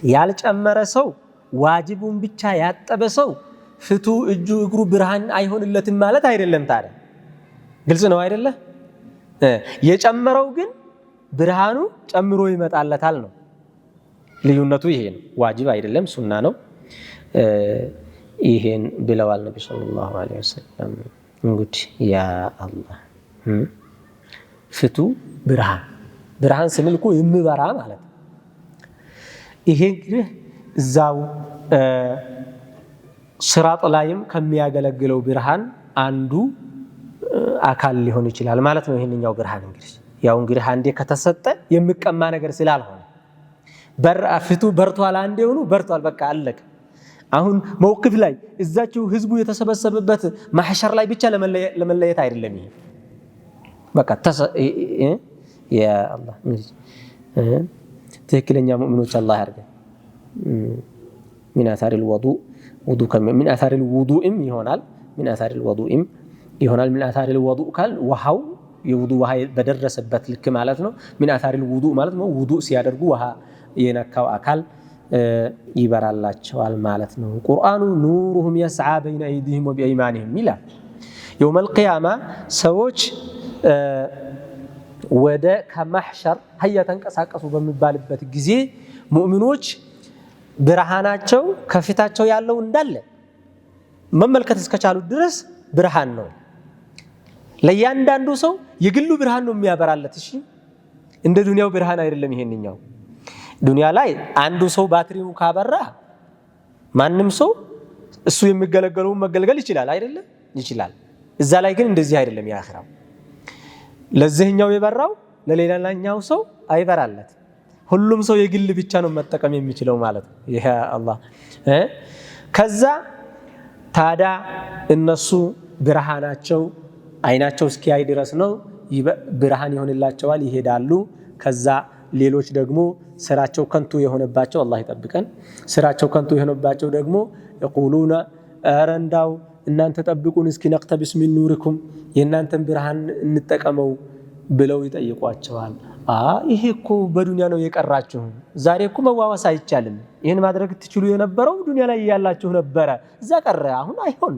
Speaker 1: ያልጨመረ ሰው ዋጅቡን ብቻ ያጠበ ሰው ፍቱ እጁ እግሩ ብርሃን አይሆንለትም ማለት አይደለም። ታዲያ ግልጽ ነው አይደለ? የጨመረው ግን ብርሃኑ ጨምሮ ይመጣለታል ነው ልዩነቱ። ይሄ ነው፣ ዋጅብ አይደለም ሱና ነው። ይሄን ብለዋል ነብዩ ሰለላሁ ዐለይሂ ወሰለም። እንግዲህ ያ አላህ ፍቱ ብርሃን ስንል እኮ የሚበራ ማለት ነው። ይሄ እንግዲህ እዛው ሲራጥ ላይም ከሚያገለግለው ብርሃን አንዱ አካል ሊሆን ይችላል ማለት ነው። ይሄንኛው ብርሃን እንግዲህ አንዴ ከተሰጠ የሚቀማ ነገር ስላልሆነ ፍቱ በርቷል፣ አንዴ ሆኖ በርቷል፣ በቃ አለቀ። አሁን መውቅፍ ላይ እዛችሁ ህዝቡ የተሰበሰበበት ማህሸር ላይ ብቻ ለመለየት አይደለም። ይሄ በቃ ያ አላህ ትክክለኛ ሙእሚኖች አላህ ያርገን። ሚን አሳሪል ውዱእም ይሆናል፣ ሚን አሳሪል ውዱእም ይሆናል። ሚን አሳሪል ውዱእ ካል ውሃው የውዱ ውሃ በደረሰበት ልክ ማለት ነው። ሚን አሳሪል ውዱእ ማለት ነው ውዱእ ሲያደርጉ ውሃ የነካው አካል ይበራላቸዋል ማለት ነው። ቁርአኑ ኑሩሁም የስዓ በይነ አይዲሂም ወቢአይማኒሂም ይላል። የውመል ቂያማ ሰዎች ወደ ከማህሸር ሀያ ተንቀሳቀሱ በሚባልበት ጊዜ ሙእሚኖች ብርሃናቸው ከፊታቸው ያለው እንዳለ መመልከት እስከቻሉ ድረስ ብርሃን ነው። ለእያንዳንዱ ሰው የግሉ ብርሃን ነው የሚያበራለት። እሺ እንደ ዱንያው ብርሃን አይደለም። ይሄንኛው ዱንያ ላይ አንዱ ሰው ባትሪው ካበራ ማንም ሰው እሱ የሚገለገለውን መገልገል ይችላል አይደለም? ይችላል። እዛ ላይ ግን እንደዚህ አይደለም። ያኺራው ለዚህኛው የበራው ለሌላኛው ሰው አይበራለት። ሁሉም ሰው የግል ብቻ ነው መጠቀም የሚችለው ማለት ነው። ይሄ አላህ ከዛ ታዲያ እነሱ ብርሃናቸው አይናቸው እስኪያይ ድረስ ነው ብርሃን ይሆንላቸዋል፣ ይሄዳሉ። ከዛ ሌሎች ደግሞ ስራቸው ከንቱ የሆነባቸው አላህ ይጠብቀን። ስራቸው ከንቱ የሆነባቸው ደግሞ يقولون አረንዳው እናንተ ጠብቁን እስኪ ነቅተብስ ሚን ኑሪኩም የእናንተን ብርሃን እንጠቀመው ብለው ይጠይቋቸዋል። ይሄ እኮ በዱንያ ነው የቀራችሁ፣ ዛሬ እኮ መዋዋስ አይቻልም። ይሄን ማድረግ ትችሉ የነበረው ዱንያ ላይ ያላችሁ ነበረ፣ እዛ ቀረ። አሁን አይሆን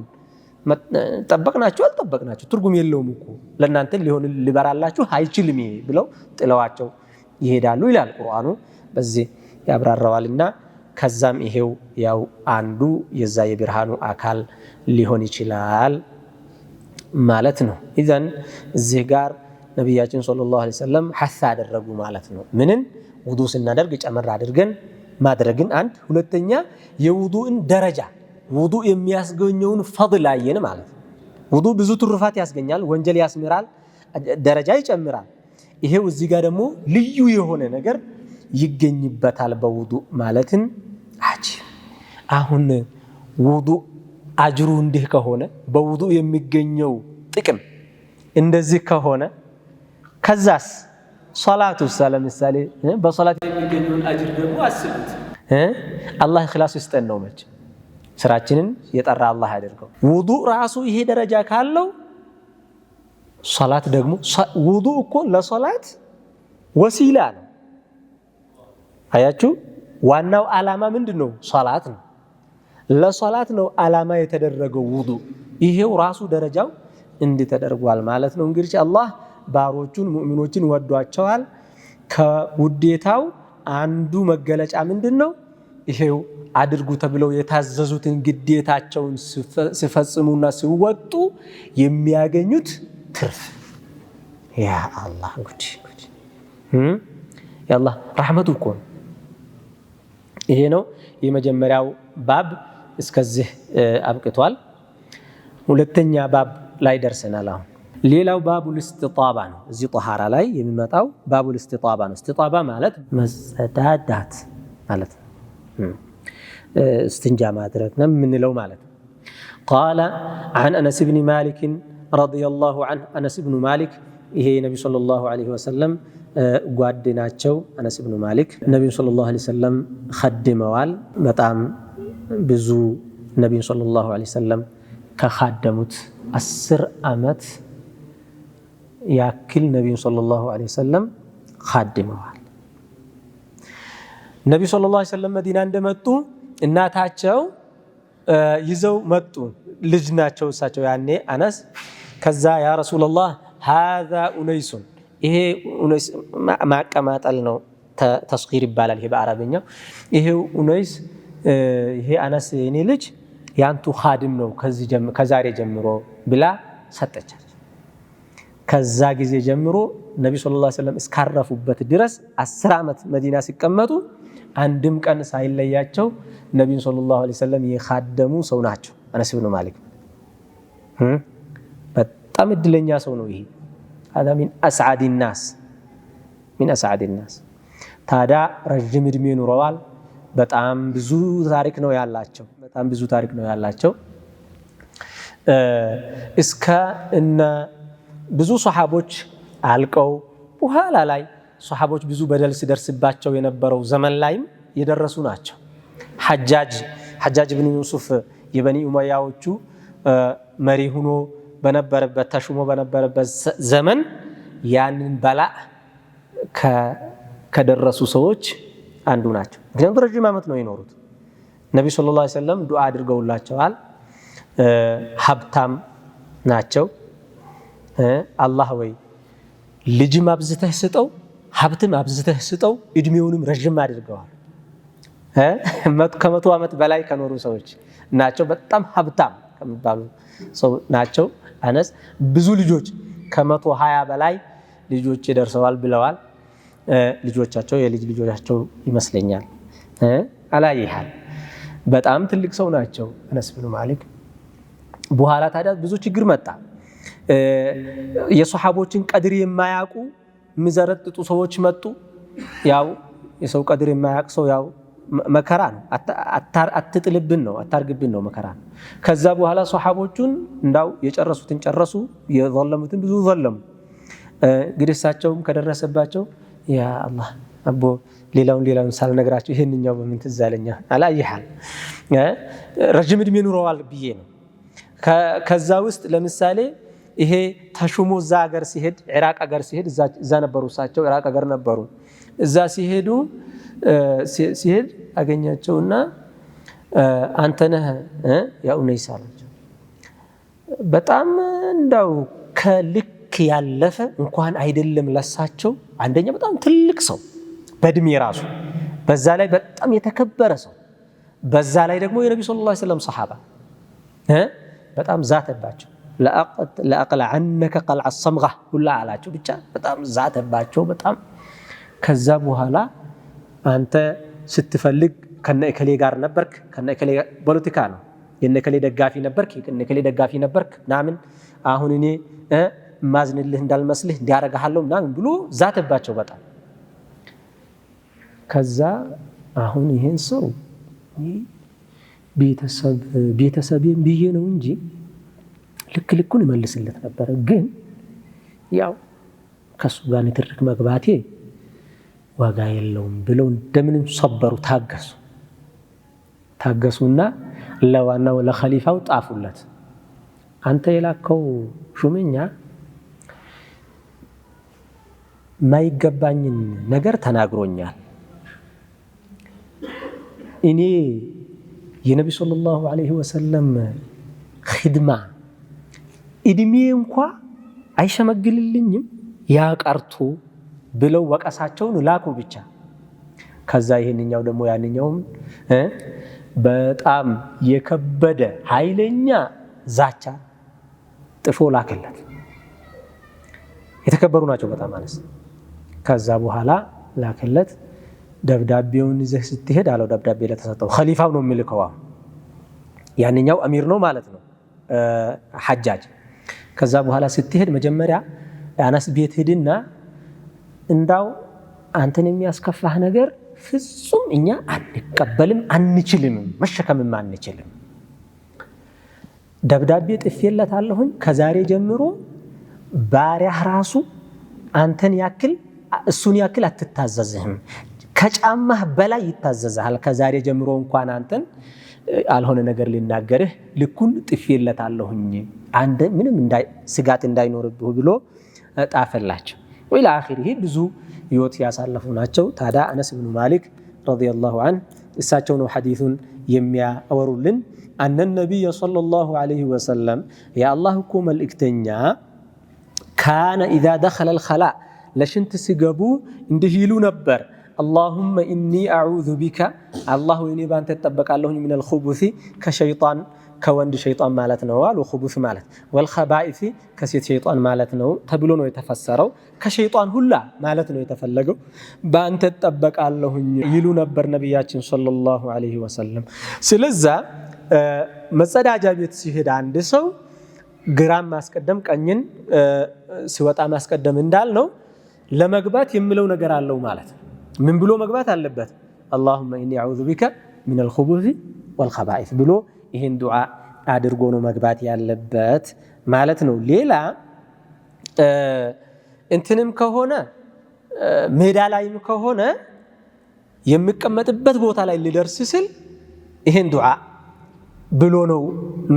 Speaker 1: ጠበቅናችሁ አልጠበቅናችሁ ትርጉም የለውም እኮ ለእናንተ ሊሆን ሊበራላችሁ አይችልም ይሄ ብለው ጥለዋቸው ይሄዳሉ ይላል ቁርአኑ። በዚህ ያብራራዋልና ከዛም ይሄው ያው አንዱ የዛ የብርሃኑ አካል ሊሆን ይችላል ማለት ነው። ኢዘን እዚህ ጋር ነቢያችን ሰለላሁ ዐለይሂ ወሰለም ሐሳ አደረጉ ማለት ነው። ምንን ውዱ ስናደርግ ጨመር አድርገን ማድረግን አንድ፣ ሁለተኛ የውዱእን ደረጃ ውዱ የሚያስገኘውን ፈድል አየን ማለት ነው። ውዱ ብዙ ትሩፋት ያስገኛል፣ ወንጀል ያስምራል፣ ደረጃ ይጨምራል። ይሄው እዚህ ጋር ደግሞ ልዩ የሆነ ነገር ይገኝበታል በውዱ ማለትን አጂብ። አሁን ውዱ አጅሩ እንዲህ ከሆነ በውዱ የሚገኘው ጥቅም እንደዚህ ከሆነ ከዛስ ሶላቱስ ለምሳሌ በሶላት የሚገኘውን አጅር ደግሞ አስቡት። አላህ ኢኽላስ ይስጠን ነው መቼ ስራችንን የጠራ አላህ ያደርገው። ውዱ ራሱ ይሄ ደረጃ ካለው ሶላት ደግሞ ውዱ እኮ ለሶላት ወሲላ ነው። አያችሁ ዋናው ዓላማ ምንድነው? ሶላት ነው። ለሶላት ነው ዓላማ የተደረገው ውዱ። ይሄው ራሱ ደረጃው እንዲህ ተደርጓል ማለት ነው። እንግዲህ አላህ ባሮቹን ሙእሚኖችን ወዷቸዋል። ከውዴታው አንዱ መገለጫ ምንድነው? ይሄው አድርጉ ተብለው የታዘዙትን ግዴታቸውን ሲፈጽሙና ሲወጡ የሚያገኙት ትርፍ። ያ አላህ ጉድ የአላህ ረሕመቱ እኮ ነው። ይሄ ነው የመጀመሪያው ባብ እስከዚህ አብቅቷል። ሁለተኛ ባብ ላይ ደርሰናል። አሁን ሌላው ባቡል ኢስቲጣባ ነው። እዚህ ጧሃራ ላይ የሚመጣው ባቡል ኢስቲጣባ ነው። ኢስቲጣባ ማለት መጸዳዳት ማለት ነው። استنجا ማድረግ ነው የምንለው ማለት ነው። قال عن أنس بن مالك رضي الله عنه أنس بن مالك ይሄ ነብዩ ሰለላሁ ዐለይሂ ወሰለም ጓደኛቸው አነስ ኢብኑ ማሊክ ነብዩ ሰለላሁ ዐለይሂ ወሰለም ኸድመዋል። በጣም ብዙ ነብዩ ሰለላሁ ዐለይሂ ወሰለም ከኻደሙት 10 ዓመት ያክል ነብዩ ሰለላሁ ዐለይሂ ወሰለም ኻድመዋል። ነብዩ ሰለላሁ ዐለይሂ ወሰለም መዲና እንደመጡ እናታቸው ይዘው መጡ። ልጅ ናቸው እሳቸው ያኔ አነስ። ከዛ ያ ረሱላህ هذا أنيس ይሄ ኡነይስ ማቀማጠል ነው፣ ተስጊር ይባላል ይሄ በአረብኛው። ይሄ ኡነይስ ይሄ አነስ የኔ ልጅ ያንቱ ኻድም ነው ከዛሬ ጀምሮ ብላ ሰጠቻት። ከዛ ጊዜ ጀምሮ ነብዩ ሰለላሁ ዐለይሂ ወሰለም እስካረፉበት ድረስ 10 ዓመት መዲና ሲቀመጡ አንድም ቀን ሳይለያቸው ነብዩ ሰለላሁ ዐለይሂ ወሰለም የኻደሙ ሰው ናቸው አነስ ኢብኑ ማሊክ። በጣም እድለኛ ሰው ነው ይሄ። هذا من أسعد الناس من أسعد الناس ታዲያ ረጅም እድሜ ኑረዋል። በጣም ብዙ ታሪክ ነው ያላቸው እስከ እነ ብዙ ሱሐቦች አልቀው በኋላ ላይ ሱሐቦች ብዙ በደል ሲደርስባቸው የነበረው ዘመን ላይም የደረሱ ናቸው። ሐጃጅ ብን ዩሱፍ የበኒ ኡመያዎቹ መሪ ሆኖ በነበረበት ተሹሞ በነበረበት ዘመን ያንን በላእ ከደረሱ ሰዎች አንዱ ናቸው። ምክንያቱም ረጅም ዓመት ነው የኖሩት። ነብዩ ሰለላሁ ዐለይሂ ወሰለም ዱዓ አድርገውላቸዋል። ሀብታም ናቸው። አላህ ወይ ልጅም አብዝተህ ስጠው፣ ሀብትም አብዝተህ ስጠው፣ እድሜውንም ረጅም አድርገዋል። ከመቶ ዓመት በላይ ከኖሩ ሰዎች ናቸው። በጣም ሀብታም ከሚባሉ ሰው ናቸው። አነስ ብዙ ልጆች ከ120 በላይ ልጆች ደርሰዋል ብለዋል። ልጆቻቸው የልጅ ልጆቻቸው ይመስለኛል። አላየሃል በጣም ትልቅ ሰው ናቸው አነስ ኢብኑ ማሊክ። በኋላ ታዲያ ብዙ ችግር መጣ። የሱሐቦችን ቀድር የማያውቁ የሚዘረጥጡ ሰዎች መጡ። ያው የሰው ቀድር የማያውቅ ሰው ያው መከራ ነው። አትጥልብን ነው፣ አታርግብን ነው፣ መከራ ነው። ከዛ በኋላ ሱሐቦቹን እንዳው የጨረሱትን ጨረሱ፣ የዘለሙትን ብዙ ዘለሙ። እንግዲህ እሳቸውም ከደረሰባቸው ያ አላህ አቦ ሌላውን ሳልነግራቸው ይሄንኛው በምን ትዝ አለኝ አላየሃል። ረጅም እድሜ ኑረዋል ብዬ ነው። ከዛ ውስጥ ለምሳሌ ይሄ ተሹሞ እዛ ሀገር ሲሄድ ኢራቅ ሀገር ሲሄድ እዛ ነበሩ እሳቸው ኢራቅ ሀገር ነበሩ። እዛ ሲሄድ አገኛቸውና አንተ ነህ ያ ኡነይስ አላቸው። በጣም እንዳው ከልክ ያለፈ እንኳን አይደለም ለሳቸው፣ አንደኛ በጣም ትልቅ ሰው በእድሜ ራሱ፣ በዛ ላይ በጣም የተከበረ ሰው፣ በዛ ላይ ደግሞ የነብዩ ሰለላሁ ዐለይሂ ወሰለም ሰሃባ በጣም ዛተባቸው። ለአቅለዐነከ ቀልዐ ሰምጋ ሁላ አላቸው። ብቻ በጣም ዛተባቸው በጣም። ከዛ በኋላ አንተ ስትፈልግ ከነእከሌ ጋር ነበርክ፣ ከነእከሌ ፖለቲካ ነው፣ የነእከሌ ደጋፊ ነበርክ፣ የነእከሌ ደጋፊ ነበርክ ምናምን፣ አሁን እኔ ማዝንልህ እንዳልመስልህ እንዲያረጋሃለሁ ምናምን ብሎ ዛተባቸው በጣም። ከዛ አሁን ይሄን ሰው ቤተሰቤን ብዬ ነው እንጂ ልኩን ይመልስለት ነበረ፣ ግን ያው ከሱ ጋር ንትርክ መግባቴ ዋጋ የለውም ብለው እንደምንም ሰበሩ፣ ታገሱና ለዋናው ለኸሊፋው ጣፉለት። አንተ የላከው ሹመኛ ማይገባኝን ነገር ተናግሮኛል። እኔ የነብዩ ሰለላሁ ዐለይሂ ወሰለም ኺድማ እድሜ እንኳ አይሸመግልልኝም ያቀርቱ ብለው ወቀሳቸውን ላኩ ብቻ። ከዛ ይሄንኛው ደግሞ ያንኛውም በጣም የከበደ ኃይለኛ ዛቻ ጥፎ ላከለት። የተከበሩ ናቸው በጣም አነስ። ከዛ በኋላ ላከለት። ደብዳቤውን ይዘህ ስትሄድ አለው ደብዳቤ ለተሰጠው ኸሊፋው ነው የሚልከው። ያንኛው አሚር ነው ማለት ነው ሐጃጅ። ከዛ በኋላ ስትሄድ መጀመሪያ አነስ ቤት ሄድና እንዳው አንተን የሚያስከፋህ ነገር ፍጹም እኛ አንቀበልም አንችልም መሸከምም አንችልም፣ ደብዳቤ ጥፌለታለሁኝ ከዛሬ ጀምሮ ባሪያህ ራሱ አንተን ያክል እሱን ያክል አትታዘዝህም፣ ከጫማህ በላይ ይታዘዝሃል። ከዛሬ ጀምሮ እንኳን አንተን አልሆነ ነገር ሊናገርህ ልኩን ጥፌለታለሁኝ አንተ ምንም ስጋት እንዳይኖርብህ ብሎ ጣፈላቸው። ወኢላ አኺሪሂ ብዙ ህይወት ያሳለፉ ናቸው። ታዲያ አነስ ብኑ ማሊክ ረዲየላሁ ዐንሁ እሳቸው ነው ሐዲሱን የሚያወሩልን። አነ ነቢይ ሰለላሁ ዐለይሂ ወሰለም የአላህ እኮ መልእክተኛ ካነ ኢዛ ደኸለል ኸላእ ለሽንት ሲገቡ እንዲህ ይሉ ነበር፣ አላሁመ ኢኒ አዑዙ ቢከ አላህ ወይኔ ባንተ እጠበቃለሁኝ ሚነል ኹቡሲ ከሸይጣን ከወንድ ሸይጣን ማለት ነው አሉ። ኹቡስ ማለት ወልኸባኢሲ ከሴት ሸይጣን ማለት ነው ተብሎ ነው የተፈሰረው። ከሸይጣን ሁላ ማለት ነው የተፈለገው። ባንተ እጠበቃለሁኝ ይሉ ነበር ነቢያችን ሰለላሁ ዐለይሂ ወሰለም። ስለዛ መጸዳጃ ቤት ሲሄድ አንድ ሰው ግራም ማስቀደም ቀኝን ሲወጣ ማስቀደም እንዳልነው ለመግባት የሚለው ነገር አለው ማለት ነው። ምን ብሎ መግባት አለበት? አላሁመ ኢኒ አዑዙ ቢከ ሚነል ኹቡሲ ወልኸባኢስ ብሎ ይህን ዱዓ አድርጎ ነው መግባት ያለበት ማለት ነው። ሌላ እንትንም ከሆነ ሜዳ ላይም ከሆነ የሚቀመጥበት ቦታ ላይ ሊደርስ ስል ይህን ዱዓ ብሎ ነው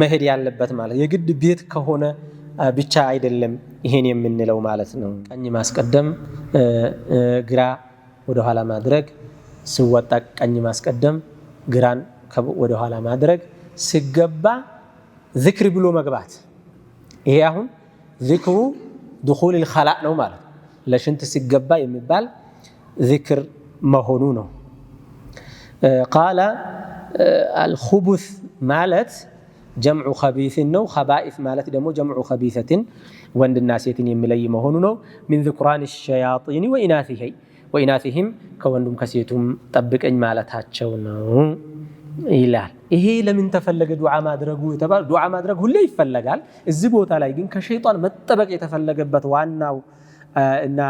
Speaker 1: መሄድ ያለበት ማለት። የግድ ቤት ከሆነ ብቻ አይደለም ይሄን የምንለው ማለት ነው። ቀኝ ማስቀደም፣ ግራ ወደ ኋላ ማድረግ፣ ሲወጣ ቀኝ ማስቀደም፣ ግራን ወደ ኋላ ማድረግ፣ ሲገባ ዚክር ብሎ መግባት። ይሄ አሁን ዚክሩ ዱኹሉል ኸላእ ነው ማለት ነው። ለሽንት ሲገባ የሚባል ዚክር መሆኑ ነው። ቃለ አልኹቡስ ማለት ጀምዑ ኸቢስን ነው። ኸባኢስ ማለት ደግሞ ጀምዑ ኸቢሰትን ወንድና ሴትን የሚለይ መሆኑ ነው። ሚን ዚክራን ሸያጢን ወኢናሲሂም ከወንዱም ከሴቱም ጠብቀኝ ማለታቸው ነው ይላል። ይሄ ለምን ተፈለገ ዱዓ ማድረጉ የተባለ? ዱዓ ማድረግ ሁሌ ይፈለጋል። እዚህ ቦታ ላይ ግን ከሸይጣን መጠበቅ የተፈለገበት ዋናው እና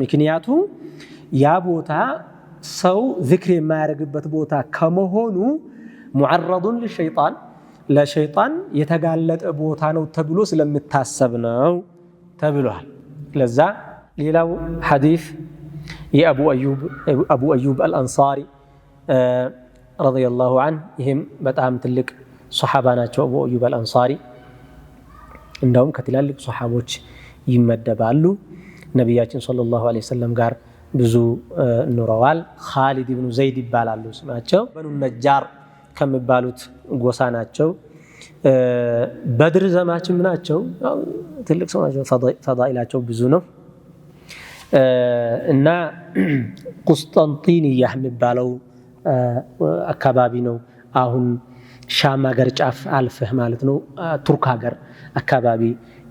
Speaker 1: ምክንያቱ ያ ቦታ ሰው ዚክር የማያደርግበት ቦታ ከመሆኑ ሙዐረዱን ለሸይጣን ለሸይጣን የተጋለጠ ቦታ ነው ተብሎ ስለሚታሰብ ነው ተብሏል። ለዛ ሌላው ሐዲስ የአቡ አዩብ አልአንሳሪ ረዲየላሁ ዐንሁ ይህም በጣም ትልቅ ሶሓባ ናቸው። አቡ አዩብ አልአንሳሪ እንደውም ከትላልቅ ሶሓቦች ይመደባሉ። ነቢያችን ሰለላሁ ዐለይሂ ወሰለም ጋር ብዙ ኑረዋል። ኻሊድ ብኑ ዘይድ ይባላሉ ስማቸው። በኑ ነጃር ከሚባሉት ጎሳ ናቸው። በድር ዘማችም ናቸው። ትልቅ ሰው ናቸው። ፈዳኢላቸው ብዙ ነው እና ቁስጠንጢንያ የሚባለው አካባቢ ነው። አሁን ሻም ሀገር ጫፍ አልፈህ ማለት ነው ቱርክ ሀገር አካባቢ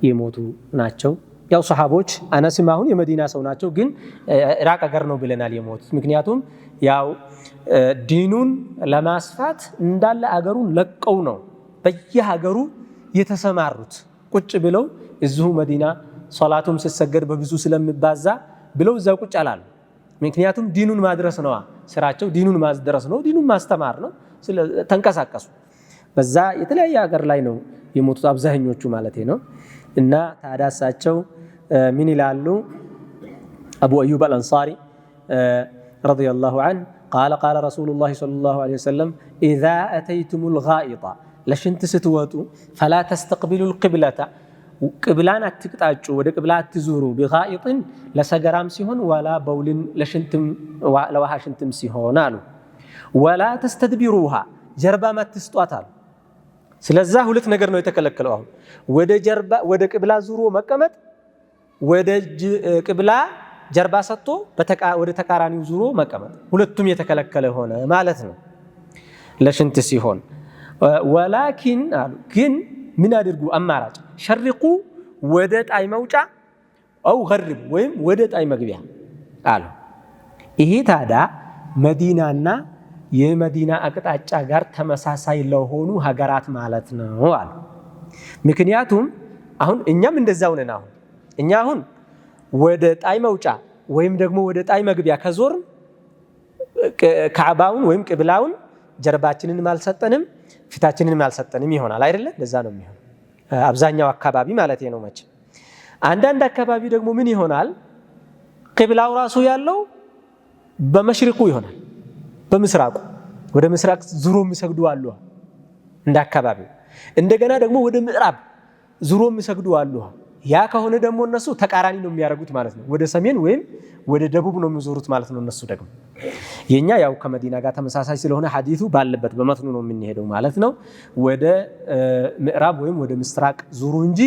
Speaker 1: የሞቱ ናቸው። ያው ሰሃቦች አነስም አሁን የመዲና ሰው ናቸው፣ ግን ኢራቅ ሀገር ነው ብለናል የሞቱት። ምክንያቱም ያው ዲኑን ለማስፋት እንዳለ አገሩን ለቀው ነው በየሀገሩ የተሰማሩት። ቁጭ ብለው እዚሁ መዲና ሶላቱም ሲሰገድ በብዙ ስለሚባዛ ብለው እዛው ቁጭ አላሉ። ምክንያቱም ዲኑን ማድረስ ነው ስራቸው፣ ዲኑን ማድረስ ነው፣ ዲኑን ማስተማር ነው። ተንቀሳቀሱ። በዛ የተለያየ ሀገር ላይ ነው የሞቱት አብዛኞቹ ማለት ነው። እና ታዲያ እሳቸው ምን ይላሉ? አቡ አዩብ አልአንሳሪ ረዲየላሁ ዐንሁ ቃለ ቃለ ረሱሉላሂ ሰለላሁ ዐለይሂ ወሰለም ኢዛ አተይቱሙል ጋኢጣ ለሽንት ስትወጡ ፈላ ተስተቅቢሉል ቂብለተ ቅብላን አትቅጣጩ፣ ወደ ቅብላ አትዙሩ። ቢጋኢጥን ለሰገራም ሲሆን ወላ በውልን ለውሃ ሽንትም ሲሆን አሉ። ወላ ተስተድቢሩሃ ጀርባም አትስጧት አሉ። ስለዛ ሁለት ነገር ነው የተከለከለው። አሁን ወደ ቅብላ ዙሮ መቀመጥ፣ ወደ ቅብላ ጀርባ ሰጥቶ ወደ ተቃራኒው ዙሮ መቀመጥ፣ ሁለቱም የተከለከለ ሆነ ማለት ነው ለሽንት ሲሆን። ወላኪን አሉ ግን ምን አድርጉ? አማራጭ ሸሪቁ ወደ ጣይ መውጫ አው ገርቡ ወይም ወደ ጣይ መግቢያ አሉ። ይሄ ታዲያ መዲናና የመዲና አቅጣጫ ጋር ተመሳሳይ ለሆኑ ሀገራት ማለት ነው አሉ። ምክንያቱም አሁን እኛም እንደዛው ነን። እኛ አሁን ወደ ጣይ መውጫ ወይም ደግሞ ወደ ጣይ መግቢያ ከዞርን ካዕባውን ወይም ቅብላውን ጀርባችንን አልሰጠንም ፊታችንን አልሰጠንም ይሆናል አይደለ? እንደዛ ነው የሚሆነው አብዛኛው አካባቢ ማለት ነው። መቼ አንዳንድ አካባቢ ደግሞ ምን ይሆናል? ቅብላው ራሱ ያለው በመሽሪቁ ይሆናል፣ በምስራቁ ወደ ምስራቅ ዙሮ የሚሰግዱ አሉ እንደ አካባቢው። እንደገና ደግሞ ወደ ምዕራብ ዙሮ የሚሰግዱ አሉ። ያ ከሆነ ደግሞ እነሱ ተቃራኒ ነው የሚያደርጉት ማለት ነው። ወደ ሰሜን ወይም ወደ ደቡብ ነው የሚዞሩት ማለት ነው። እነሱ ደግሞ የኛ ያው ከመዲና ጋር ተመሳሳይ ስለሆነ ሐዲሱ ባለበት በመትኑ ነው የምንሄደው ማለት ነው። ወደ ምዕራብ ወይም ወደ ምስራቅ ዙሩ እንጂ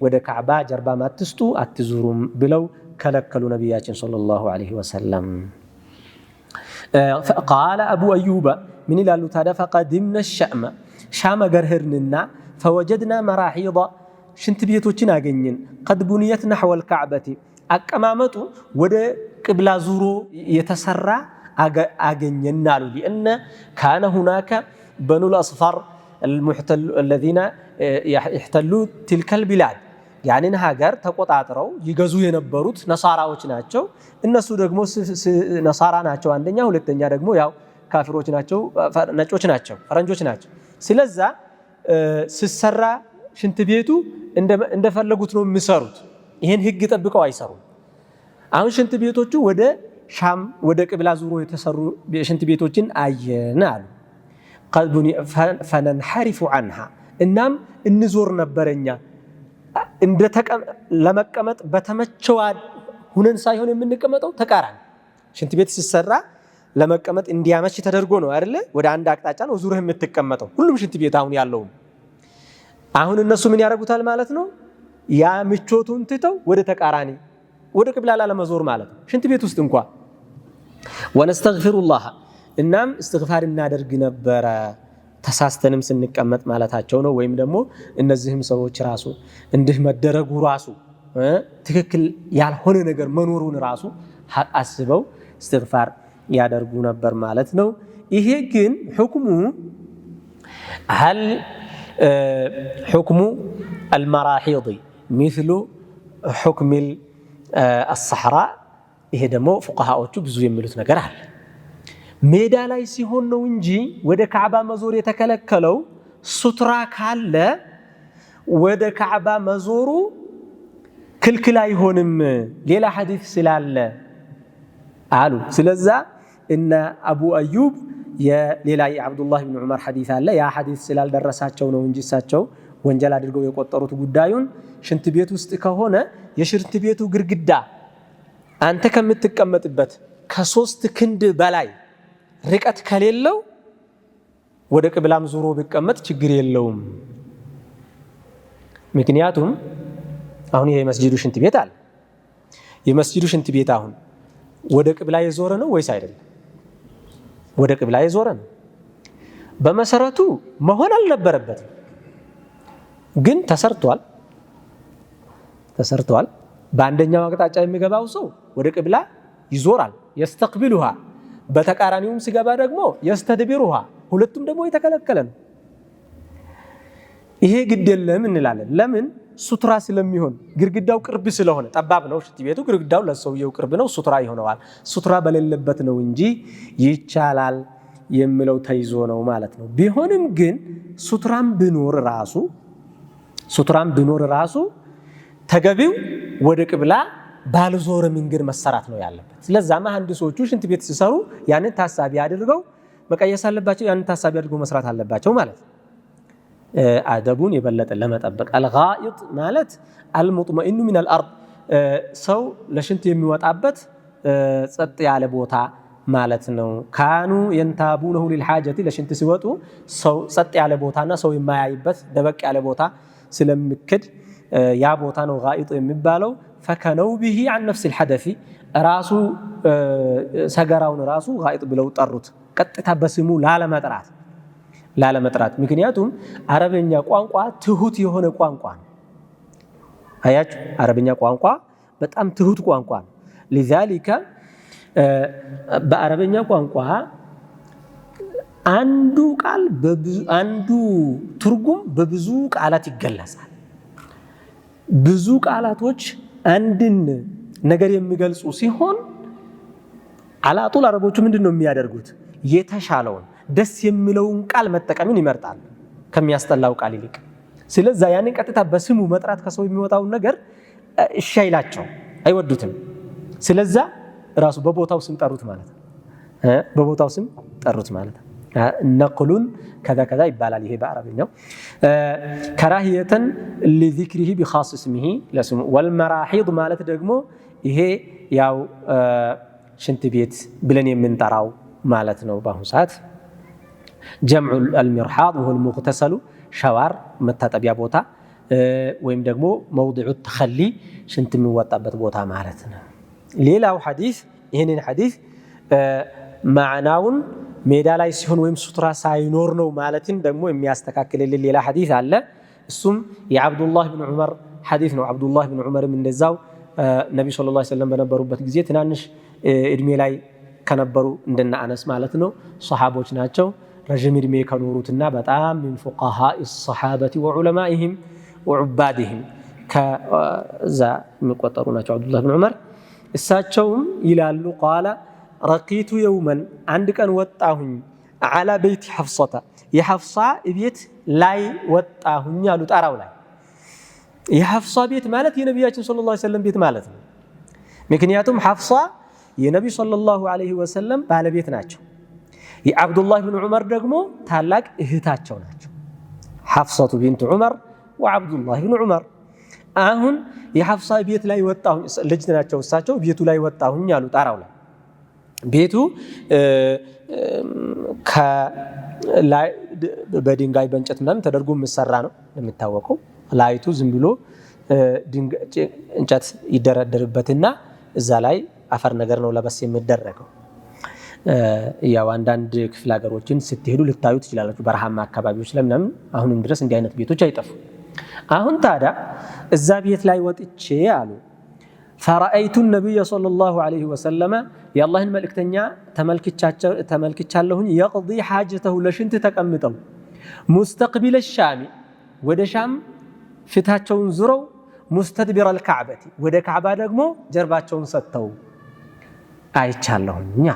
Speaker 1: ወደ ካዕባ ጀርባ አትስጡ አትዙሩም ብለው ከለከሉ ነቢያችን ሰለላሁ ዐለይሂ ወሰለም። ቃለ አቡ አዩበ ምን ይላሉ ታዲያ? ፈቀድምነ ሸእመ ሻም አገር ሄድንና ፈወጀድና መራሒዳ ሽንት ቤቶችን አገኘን። ቀድ ቡንየት ነሕወል ካዕበቲ አቀማመጡ ወደ ቅብላ ዙሮ የተሰራ አገኘን አሉ። ሊአነ ካነ ሁናከ በኑል አስፋር አለዚነ ይሕተሉ ትልከል ቢላድ ያንን ሀገር ተቆጣጥረው ይገዙ የነበሩት ነሳራዎች ናቸው። እነሱ ደግሞ ነሳራ ናቸው አንደኛ፣ ሁለተኛ ደግሞ ያው ካፊሮች ናቸው፣ ነጮች ናቸው፣ ፈረንጆች ናቸው። ስለዛ ሲሰራ ሽንት ቤቱ እንደፈለጉት ነው የሚሰሩት። ይሄን ህግ ጠብቀው አይሰሩም። አሁን ሽንት ቤቶቹ ወደ ሻም ወደ ቅብላ ዙሮ የተሰሩ ሽንት ቤቶችን አየን አሉ። ፈነንሐሪፉ ዐንሃ እናም እንዞር ነበረኛ ለመቀመጥ በተመቸው ሁነን ሳይሆን የምንቀመጠው ተቃራኒ። ሽንት ቤት ሲሰራ ለመቀመጥ እንዲያመች ተደርጎ ነው አይደለ? ወደ አንድ አቅጣጫ ነው ዙረህ የምትቀመጠው ሁሉም ሽንት ቤት አሁን ያለው። አሁን እነሱ ምን ያደርጉታል ማለት ነው? ያ ምቾቱን ትተው ወደ ተቃራኒ ወደ ቅብላ ለመዞር ማለት ነው። ሽንት ቤት ውስጥ እንኳን ወነስተግፊሩላህ እናም እስትግፋር እናደርግ ነበረ ተሳስተንም ስንቀመጥ ማለታቸው ነው። ወይም ደግሞ እነዚህም ሰዎች ራሱ እንዲህ መደረጉ ራሱ ትክክል ያልሆነ ነገር መኖሩን ራሱ አስበው እስትግፋር ያደርጉ ነበር ማለት ነው። ይሄ ግን ሁክሙ هل حكم المراحيض مثل حكم الصحراء? ይሄ ደግሞ ፉቃሃዎቹ ብዙ የሚሉት ነገር አለ። ሜዳ ላይ ሲሆን ነው እንጂ ወደ ካዕባ መዞር የተከለከለው። ሱትራ ካለ ወደ ካዕባ መዞሩ ክልክል አይሆንም ሌላ ሐዲስ ስላለ አሉ። ስለዛ እነ አቡ አዩብ የሌላ የአብዱላህ ብን ዑመር ሐዲስ አለ። ያ ሐዲስ ስላልደረሳቸው ነው እንጂ እሳቸው ወንጀል አድርገው የቆጠሩት ጉዳዩን ሽንት ቤት ውስጥ ከሆነ የሽንት ቤቱ ግድግዳ አንተ ከምትቀመጥበት ከ3 ክንድ በላይ ርቀት ከሌለው ወደ ቅብላም ዙሮ ቢቀመጥ ችግር የለውም። ምክንያቱም አሁን ይሄ መስጂዱ ሽንት ቤት አለ። የመስጂዱ ሽንት ቤት አሁን ወደ ቅብላ የዞረ ነው ወይስ አይደለም? ወደ ቅብላ የዞረ ነው። በመሰረቱ መሆን አልነበረበትም፣ ግን ተሰርቷል። በአንደኛው አቅጣጫ የሚገባው ሰው ወደ ቅብላ ይዞራል፣ የስተቅቢሉሃ። በተቃራኒውም ሲገባ ደግሞ የስተድቢሩሃ። ሁለቱም ደግሞ የተከለከለ ነው። ይሄ ግድ የለም እንላለን። ለምን? ሱትራ ስለሚሆን ግድግዳው ቅርብ ስለሆነ። ጠባብ ነው ሽንት ቤቱ፣ ግድግዳው ለሰውየው ቅርብ ነው፣ ሱትራ ይሆነዋል። ሱትራ በሌለበት ነው እንጂ ይቻላል የሚለው ተይዞ ነው ማለት ነው። ቢሆንም ግን ሱትራም ቢኖር ራሱ ተገቢው ወደ ቅብላ ባልዞረ መንገድ መሰራት ነው ያለበት። ስለዛ መሐንዲሶቹ ሽንት ቤት ሲሰሩ ያንን ታሳቢ አድርገው መቀየስ አለባቸው፣ ያንን ታሳቢ አድርገው መስራት አለባቸው ማለት ነው። አደቡን የበለጠ ለመጠበቅ አልጋኢጥ ማለት አልሙጥመኢኑ ሚነል አርድ፣ ሰው ለሽንት የሚወጣበት ጸጥ ያለ ቦታ ማለት ነው። ካኑ የንታቡነሁ ሊልሓጀቲ፣ ለሽንት ሲወጡ ሰው ጸጥ ያለ ቦታና ሰው የማያይበት ደበቅ ያለ ቦታ ስለሚክድ ያ ቦታ ነው ጋኢጥ የሚባለው። ፈከነው ቢሂ አን ነፍሲል ሐደፊ፣ ራሱ ሰገራውን ራሱ ጋኢጥ ብለው ጠሩት፣ ቀጥታ በስሙ ላለመጥራት። ምክንያቱም አረበኛ ቋንቋ ትሁት የሆነ ቋንቋ ነው። አያችሁ፣ አረበኛ ቋንቋ በጣም ትሁት ቋንቋ ነው። ሊዛሊከ በአረበኛ ቋንቋ አንዱ ቃል አንዱ ትርጉም በብዙ ቃላት ይገለጻል። ብዙ ቃላቶች አንድን ነገር የሚገልጹ ሲሆን አላጡል አረቦቹ ምንድነው የሚያደርጉት? የተሻለውን ደስ የሚለውን ቃል መጠቀምን ይመርጣሉ ከሚያስጠላው ቃል ይልቅ። ስለዚህ ያንን ቀጥታ በስሙ መጥራት ከሰው የሚወጣውን ነገር እሺ አይላቸው አይወዱትም። ስለዚህ ራሱ በቦታው ስም ጠሩት ማለት ነው። በቦታው ስም ጠሩት ማለት ነው። ነቅሉን ከዛ ከዛ ይባላል። ይሄ በአረብኛው ከራህየተን ለዚክሪሂ ቢኻስ እስሚሂ ለስሙ ወልመራሂድ ማለት ደግሞ ይሄ ያው ሽንት ቤት ብለን የምንጠራው ማለት ነው። በአሁኑ ሰዓት ጀምዑ አልሚርሓድ ወሁወ አልሙግተሰሉ ሸዋር መታጠቢያ ቦታ ወይም ደግሞ መውዲዑ ተኸሊ ሽንት የሚወጣበት ቦታ ማለት ነው። ሌላው ሐዲስ ይህንን ሐዲስ ማዕናውን ሜዳ ላይ ሲሆን ወይም ሱትራ ሳይኖር ነው ማለትን ደግሞ የሚያስተካክልልን ሌላ ሐዲስ አለ። እሱም የዓብዱላህ ብን ዑመር ሐዲስ ነው። ዓብዱላህ ብን ዑመርም እንደዛው ነቢ ሰለላሁ ዐለይሂ ወሰለም በነበሩበት ጊዜ ትናንሽ እድሜ ላይ ከነበሩ እንደነ አነስ ማለት ነው ሰሓቦች ናቸው። ረዥም እድሜ ከኖሩትና በጣም ሚን ፉቃሃኢ ሰሓበቲ ወዑለማኢሂም ወዑባድህም ከዛ የሚቆጠሩ ናቸው ዓብዱላህ ብን ዑመር። እሳቸውም ይላሉ ቃለ ረቂቱ የውመን አንድ ቀን ወጣሁኝ አላ በይቲ ሐፍሰተ የሐፍሳ ቤት ላይ ወጣሁኝ አሉ። ጣራው ላይ የሐፍሳ ቤት ማለት የነቢያችን ሰለላሁ ዐለይሂ ወሰለም ቤት ማለት ነው። ምክንያቱም ሐፍሳ የነቢ ሰለላሁ ዐለይሂ ወሰለም ባለቤት ናቸው። የዓብዱላህ ብን ዑመር ደግሞ ታላቅ እህታቸው ናቸው። ሐፍሰቱ ቢንት ዑመር ወዓብዱላህ ብን ዑመር። አሁን የሐፍሳ ቤት ላይ ወጣሁኝ ልጅ ናቸው እሳቸው። ቤቱ ላይ ወጣሁኝ አሉ ጣራው ላይ ቤቱ በድንጋይ በእንጨት ምናምን ተደርጎ የሚሰራ ነው የሚታወቀው። ላይቱ ዝም ብሎ እንጨት ይደረደርበትና እዛ ላይ አፈር ነገር ነው ለበስ የሚደረገው። ያው አንዳንድ ክፍለ ሀገሮችን ስትሄዱ ልታዩ ትችላላችሁ። በረሃማ አካባቢዎች ላይ ምናምን አሁንም ድረስ እንዲህ አይነት ቤቶች አይጠፉም። አሁን ታዲያ እዛ ቤት ላይ ወጥቼ አሉ ፈረአይቱ ነቢይ ሰለላሁ ዐለይሂ ወሰለም የአላህን መልእክተኛ ተመልክቻለሁኝ የቅዲ ሓጀተሁ ለሽንት ተቀምጠው ሙስተቅቢለ ሻሚ ወደ ሻም ፊታቸውን ዙረው ሙስተድቢረ አልካዕበቲ ወደ ካዕባ ደግሞ ጀርባቸውን ሰጥተው አይቻለሁኝ።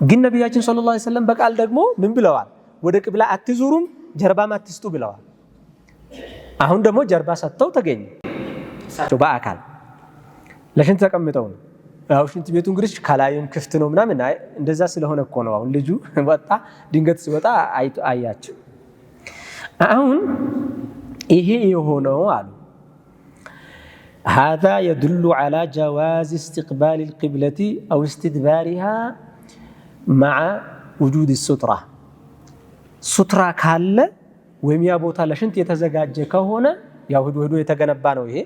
Speaker 1: ግን ነቢያችን ሰለላሁ ዐለይሂ ወሰለም በቃል ደግሞ ምን ብለዋል? ወደ ቅብላ አትዙሩም ጀርባም አትስጡ ብለዋል። አሁን ደግሞ ጀርባ ሰጥተው ተገኙ በአካል ለሽንት ተቀምጠው ነው። ያው ሽንት ቤቱ እንግዲህ ከላይም ክፍት ነው ምናምን እንደዛ ስለሆነ እኮ ነው። አሁን ልጁ ወጣ ድንገት ሲወጣ አያቸው። አሁን ይሄ የሆነው አሉ هذا يدل على جواز استقبال القبلة أو استدبارها مع وجود السترة سترة ካለ ወይም ያ ቦታ ለሽንት የተዘጋጀ ከሆነ ያው ሄዶ የተገነባ ነው። ይሄ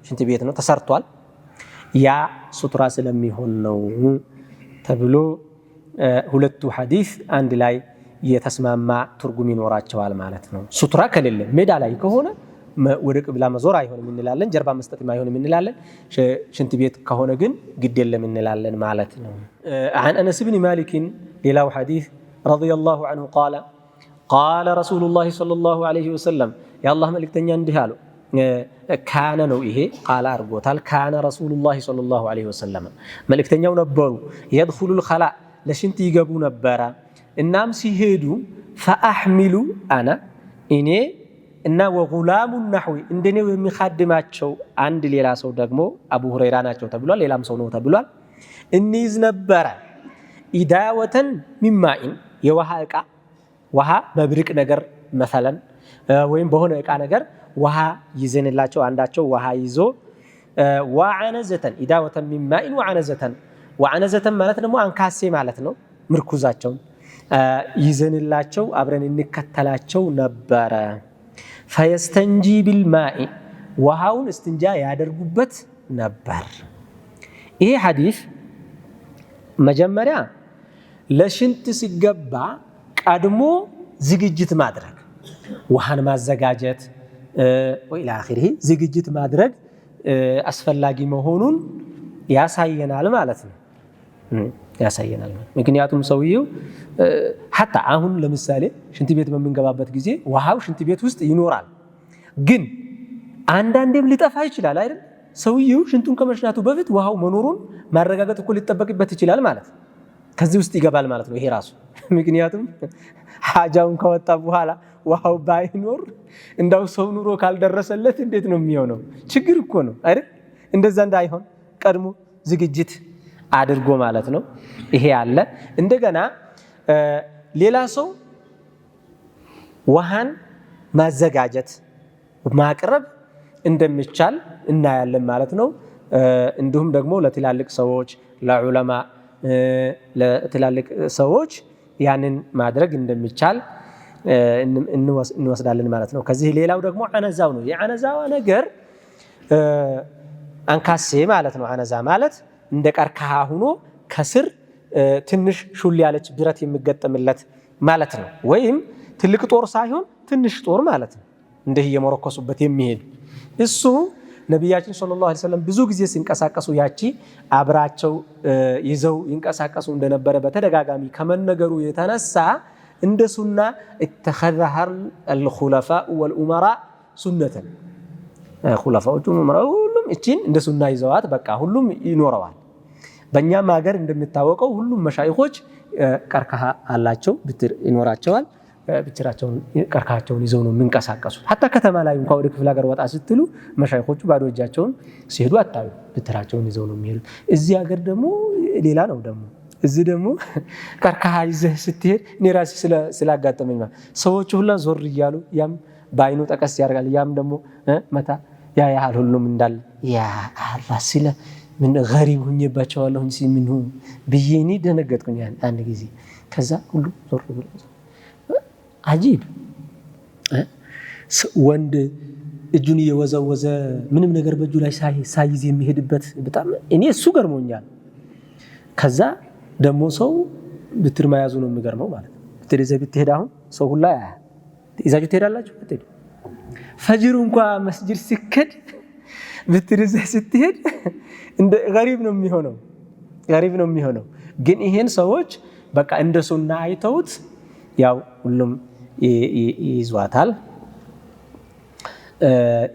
Speaker 1: ሽንት ቤት ነው ተሰርቷል። ያ ሱትራ ስለሚሆን ነው ተብሎ ሁለቱ ሐዲስ አንድ ላይ የተስማማ ትርጉም ይኖራቸዋል ማለት ነው። ሱትራ ከሌለ ሜዳ ላይ ከሆነ ወደ ቅብላ መዞር አይሆንም እንላለን፣ ጀርባ መስጠት አይሆንም እንላለን። ሽንት ቤት ከሆነ ግን ግድ የለም እንላለን ማለት ነው። عن أنس بن مالك ሌላው ሐዲስ رضي الله عنه قال رسول الله صلى الله عليه وسلم የአላህ መልእክተኛ እንዲህ አሉ። ካነ ነው ይሄ ቃል አርጎታል። ካነ ረሱሉላህ ሰለላሁ ዐለይሂ ወሰለም መልእክተኛው ነበሩ የድኹሉል ኸላ ለሽንት ይገቡ ነበረ። እናም ሲሄዱ ፈአሕሚሉ አና እኔ እና ወጉላሙ ነሕዊ እንደኔው የሚኻድማቸው አንድ ሌላ ሰው ደግሞ አቡ ሁረይራ ናቸው ተብሏል። ሌላም ሰው ነው ተብሏል። እንይዝ ነበረ ኢዳወተን ሚማኢን የውሃ ዕቃ ውሃ በብርቅ ነገር መሰለን ወይም በሆነ ዕቃ ነገር ውሃ ይዘንላቸው አንዳቸው ውሃ ይዞ ወዐነዘተን ኢዳወተን ሚማኢን ወዐነዘተን ማለት ደግሞ አንካሴ ማለት ነው። ምርኩዛቸውን ይዘንላቸው አብረን እንከተላቸው ነበረ። ፈየስተንጂ ቢልማኢ ውሃውን እስትንጃ ያደርጉበት ነበር። ይሄ ሐዲስ መጀመሪያ ለሽንት ሲገባ ቀድሞ ዝግጅት ማድረግ ውሃን ማዘጋጀት ወኢላ አኺሪሂ ዝግጅት ማድረግ አስፈላጊ መሆኑን ያሳየናል ማለት ነው። ያሳየናል። ምክንያቱም ሰውየው ሐታ አሁን ለምሳሌ ሽንት ቤት በምንገባበት ጊዜ ውሃው ሽንት ቤት ውስጥ ይኖራል፣ ግን አንዳንዴም ሊጠፋ ይችላል አይደል? ሰውየው ሽንቱን ከመሽናቱ በፊት ውሃው መኖሩን ማረጋገጥ እኮ ሊጠበቅበት ይችላል ማለት ነው። ከዚህ ውስጥ ይገባል ማለት ነው ይሄ ራሱ። ምክንያቱም ሐጃውን ከወጣ በኋላ ውሃው ባይኖር እንዳው ሰው ኑሮ ካልደረሰለት እንዴት ነው የሚሆነው? ችግር እኮ ነው አይደል? እንደዛ እንዳይሆን ቀድሞ ዝግጅት አድርጎ ማለት ነው። ይሄ አለ። እንደገና ሌላ ሰው ውሃን ማዘጋጀት ማቅረብ እንደሚቻል እናያለን ማለት ነው። እንዲሁም ደግሞ ለትላልቅ ሰዎች ለዑለማ ለትላልቅ ሰዎች ያንን ማድረግ እንደሚቻል እንወስዳለን ማለት ነው። ከዚህ ሌላው ደግሞ አነዛው ነው። የአነዛው ነገር አንካሴ ማለት ነው። አነዛ ማለት እንደ ቀርከሃ ሆኖ ከስር ትንሽ ሹል ያለች ብረት የሚገጠምለት ማለት ነው። ወይም ትልቅ ጦር ሳይሆን ትንሽ ጦር ማለት ነው። እንዲህ እየመረኮሱበት የሚሄድ እሱ ነቢያችን ሰለላሁ ዐለይሂ ወሰለም ብዙ ጊዜ ሲንቀሳቀሱ ያቺ አብራቸው ይዘው ይንቀሳቀሱ እንደነበረ በተደጋጋሚ ከመነገሩ የተነሳ እንደ ሱና اتخذها الخلفاء والأمراء ሱነተን ኹለፋዎቹ ኡመራ ሁሉም እቺን እንደ ሱና ይዘዋት በቃ ሁሉም ይኖረዋል። በእኛም ሀገር እንደሚታወቀው ሁሉም መሻይኾች ቀርከሃ አላቸው፣ ብትር ይኖራቸዋል። ብትራቸውን ቀርከሃቸውን ይዘው ነው የሚንቀሳቀሱት። ሐታ ከተማ ላይ እንኳን ወደ ክፍለ ሀገር ወጣ ስትሉ መሻይኾቹ ባዶ እጃቸውን ሲሄዱ አታዩ፣ ብትራቸውን ይዘው ነው የሚሄዱት። እዚህ ሀገር ደግሞ ሌላ ነው። ደግሞ እዚህ ደግሞ ቀርከሃ ይዘህ ስትሄድ እኔ ራሴ ስላጋጠመኝ ሰዎቹ ሁላ ዞር እያሉ ያም በአይኑ ጠቀስ ያደርጋል፣ ያም ደግሞ መታ ያ ያህል ሁሉም እንዳለ ያ አላህ ሲለ ምን ገሪብ ሆኜባቸዋለሁ እንጂ ምን ብዬ እኔ ደነገጥኩኝ አንድ ጊዜ። ከዛ ሁሉ ዞር ብሎ አጂብ ወንድ እጁን እየወዘወዘ ምንም ነገር በእጁ ላይ ሳይዝ የሚሄድበት በጣም እኔ እሱ ገርሞኛል። ከዛ ደግሞ ሰው ብትር መያዙ ነው የሚገርመው ማለት ነው። ብትር ይዘህ ብትሄድ አሁን ሰው ሁላ ይዛችሁ ትሄዳላችሁ። ብትሄድ ፈጅሩ እንኳን መስጂድ ሲከድ ብትር ይዘህ ስትሄድ እንደ ገሪብ ነው የሚሆነው፣ ገሪብ ነው የሚሆነው። ግን ይሄን ሰዎች በቃ እንደ ሱና አይተውት ያው ሁሉም ይዟታል።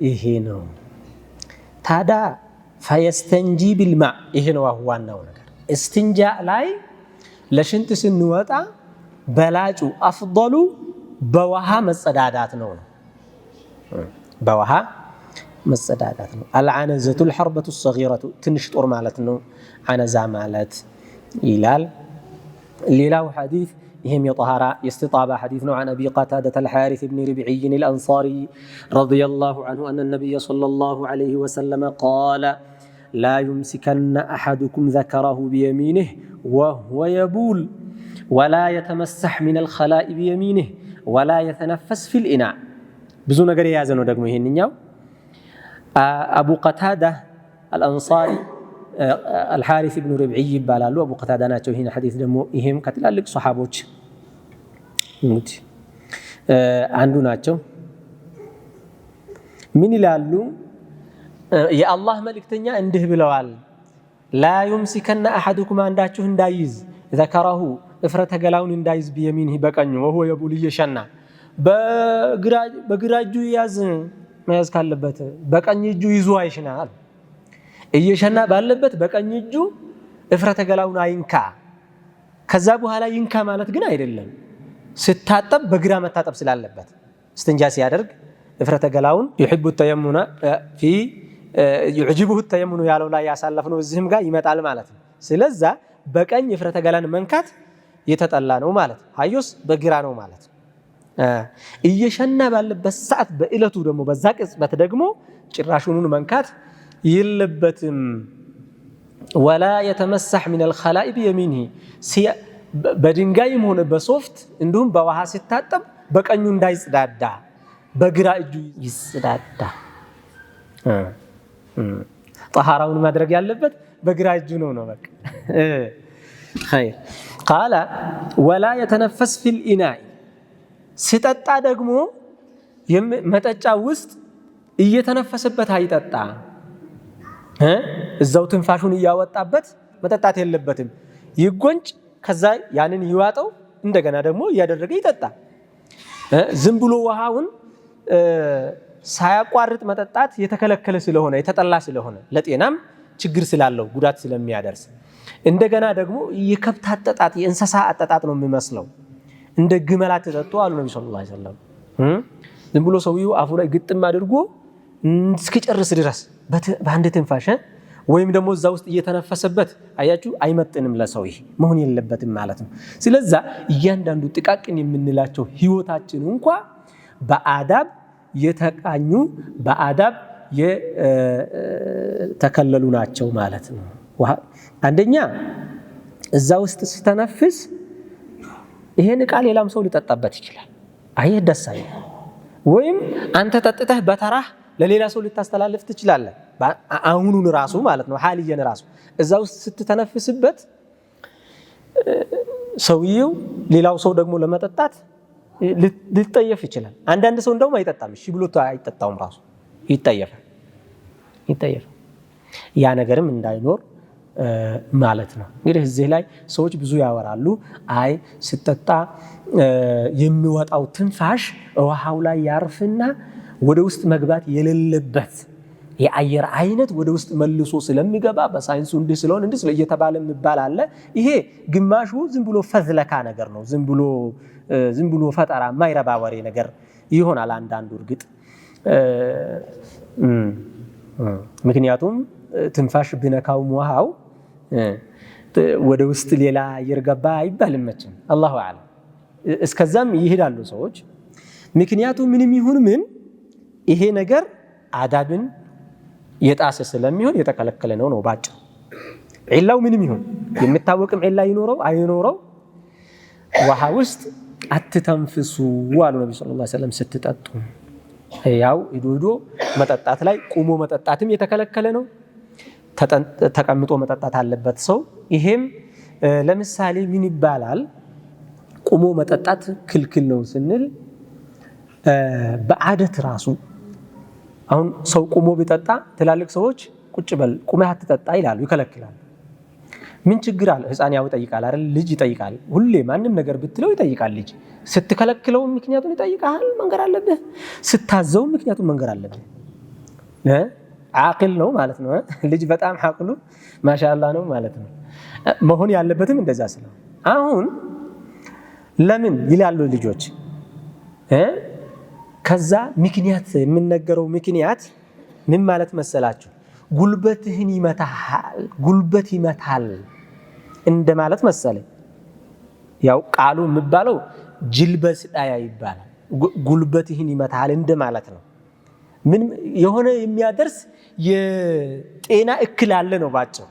Speaker 1: ይሄ ነው ታዲያ ፈየስተንጂ ቢልማ። ይሄ ነው ዋናው ነገር። እስትንጃ ላይ ለሽንት ስንወጣ በላጩ አፍضሉ በውሃ መጸዳዳት ነው። በውሃ መጸዳዳት ነው። አልዓነዘቱል ሐርበቱ ሰጊረቱ ትንሽ ጦር ማለት ነው አነዛ ማለት ይላል። ሌላው ሐዲስ ይህም የጠሃራ የእስቲጣባ ሐዲስ ነው። عن أبي قتادة الحارث بن ربعي الأنصاري رضي الله عنه أن النبي صلى الله عليه وسلم قال لا يمسكن أحدكم ذكره بيمينه وهو يبول ولا يتمسح من الخلاء بيمينه ولا يتنفس في الإناء ብዙ ነገር የያዘ ነው። ደግሞ ይሄንኛው አቡ ቀታዳ አልአንሳሪ አልሐሪስ ኢብኑ ረብዒ ይባላሉ። አቡ ቀታዳ ናቸው። ይሄን ሐዲስ ደግሞ ይሄም ከትላልቅ ሱሐቦች እንግዲህ አንዱ ናቸው። ምን ይላሉ? የአላህ መልእክተኛ እንዲህ ብለዋል፣ ላ ዩምሲከነ አሐዱኩም አንዳችሁ እንዳይዝ ዘከረሁ እፍረተ ገላውን እንዳይዝ ቢየሚንህ በቀኙ ወሁ የቡል እየሸና በግራ እጁ ያዝ መያዝ ካለበት በቀኝ እጁ ይዞ አይሽናል። እየሸና ባለበት በቀኝ እጁ እፍረተ ገላውን አይንካ። ከዛ በኋላ ይንካ ማለት ግን አይደለም። ስታጠብ በግራ መታጠብ ስላለበት እስትንጃ ሲያደርግ እፍረተ ገላውን يحب التيمم في يعجبه التيمم ያለው ላይ ያሳለፍነው እዚህም ጋር ይመጣል ማለት ነው። ስለዛ በቀኝ እፍረተ ገላን መንካት የተጠላ ነው ማለት ሃዮስ በግራ ነው ማለት እየሸና ባለበት ሰዓት በእለቱ ደግሞ በዛ ቅጽበት ደግሞ ጭራሹን መንካት የለበትም። ወላ የተመሰህ من الخلاء بيمينه በድንጋይም ሆነ በሶፍት እንዲሁም በውሃ ሲታጠብ በቀኙ እንዳይጽዳዳ በግራ እጁ ይጽዳዳ። ጠሃራውን ማድረግ ያለበት በግራ እጁ ነው በቃ خير قال ولا يتنفس في الإناء ሲጠጣ ደግሞ መጠጫ ውስጥ እየተነፈሰበት አይጠጣ። እዛው ትንፋሹን እያወጣበት መጠጣት የለበትም። ይጎንጭ ከዛ ያንን ይዋጠው እንደገና ደግሞ እያደረገ ይጠጣ። ዝም ብሎ ውሃውን ሳያቋርጥ መጠጣት የተከለከለ ስለሆነ የተጠላ ስለሆነ ለጤናም ችግር ስላለው ጉዳት ስለሚያደርስ እንደገና ደግሞ የከብት አጠጣጥ የእንስሳ አጠጣጥ ነው የሚመስለው። እንደ ግመላት ተጠጡ አሉ ነብዩ ሰለላሁ ዐለይሂ ወሰለም። ዝም ብሎ ሰውየው አፉ ላይ ግጥም አድርጎ እስኪጨርስ ድረስ በአንድ ትንፋሽ ወይም ደግሞ እዛ ውስጥ እየተነፈሰበት አያችሁ አይመጥንም ለሰው ይሄ መሆን የለበትም ማለት ነው። ስለዚህ እያንዳንዱ ጥቃቅን የምንላቸው ህይወታችን እንኳን በአዳብ የተቃኙ በአዳብ የተከለሉ ናቸው ማለት ነው። አንደኛ እዛ ውስጥ ስተነፍስ ይሄን ቃል ሌላም ሰው ሊጠጣበት ይችላል። አይ ደስ አይልም። ወይም አንተ ጠጥተህ በተራህ ለሌላ ሰው ልታስተላልፍ ትችላለህ። አሁኑን ራሱ ማለት ነው ሐሊየን ራሱ እዛ ውስጥ ስትተነፍስበት ሰውየው ሌላው ሰው ደግሞ ለመጠጣት ሊጠየፍ ይችላል። አንዳንድ ሰው እንደውም አይጠጣም፣ እሺ ብሎ አይጠጣውም ራሱ ይጠየፋል። ያ ነገርም እንዳይኖር ማለት ነው። እንግዲህ እዚህ ላይ ሰዎች ብዙ ያወራሉ። አይ ሲጠጣ የሚወጣው ትንፋሽ ውሃው ላይ ያርፍና ወደ ውስጥ መግባት የሌለበት የአየር አይነት ወደ ውስጥ መልሶ ስለሚገባ በሳይንሱ እንዲህ ስለሆነ እንዲህ እየተባለ የሚባል አለ። ይሄ ግማሹ ዝም ብሎ ፈዝለካ ነገር ነው። ዝም ብሎ ፈጠራ ማይረባ ወሬ ነገር ይሆናል አንዳንዱ እርግጥ ምክንያቱም ትንፋሽ ቢነካው ውሃው ወደ ውስጥ ሌላ አየር ገባ አይባልም መቼም አላሁ አዕለም። እስከዛም ይሄዳሉ ሰዎች። ምክንያቱም ምንም ይሁን ምን ይሄ ነገር አዳብን የጣሰ ስለሚሆን የተከለከለ ነው ባጭሩ። ዒላው ምንም ይሁን የሚታወቅም ዒላ ይኖረው አይኖረው ውሃ ውስጥ አትተንፍሱ አሉ ነብዩ ሰለላሁ ዐለይሂ ወሰለም ስትጠጡ። ያው ሂዶ መጠጣት ላይ ቁሞ መጠጣትም የተከለከለ ነው። ተቀምጦ መጠጣት አለበት ሰው። ይሄም ለምሳሌ ምን ይባላል ቁሞ መጠጣት ክልክል ነው ስንል በአደት ራሱ አሁን ሰው ቁሞ ቢጠጣ ትላልቅ ሰዎች ቁጭ በል ቁመህ አትጠጣ ይላሉ፣ ይከለክላሉ። ምን ችግር አለ? ህፃን ያው ይጠይቃል አይደል? ልጅ ይጠይቃል። ሁሌ ማንም ነገር ብትለው ይጠይቃል ልጅ። ስትከለክለው ምክንያቱን ይጠይቃል፣ መንገር አለብህ። ስታዘው ምክንያቱን መንገር አለብህ። ዓቂል ነው ማለት ነው። ልጅ በጣም ዓቅሉ ማሻአላህ ነው ማለት ነው። መሆን ያለበትም እንደዛ ስለ አሁን ለምን ይላሉ ልጆች ከዛ ምክንያት የምንነገረው ምክንያት ምን ማለት መሰላችሁ? ጉልበትህን ይመታል እንደማለት መሰለኝ። ያው ቃሉ የሚባለው ጅልበስ ዳያ ይባላል። ጉልበትህን ይመታል እንደማለት ነው። ምን የሆነ የሚያደርስ የጤና እክል አለ ነው ባጭሩ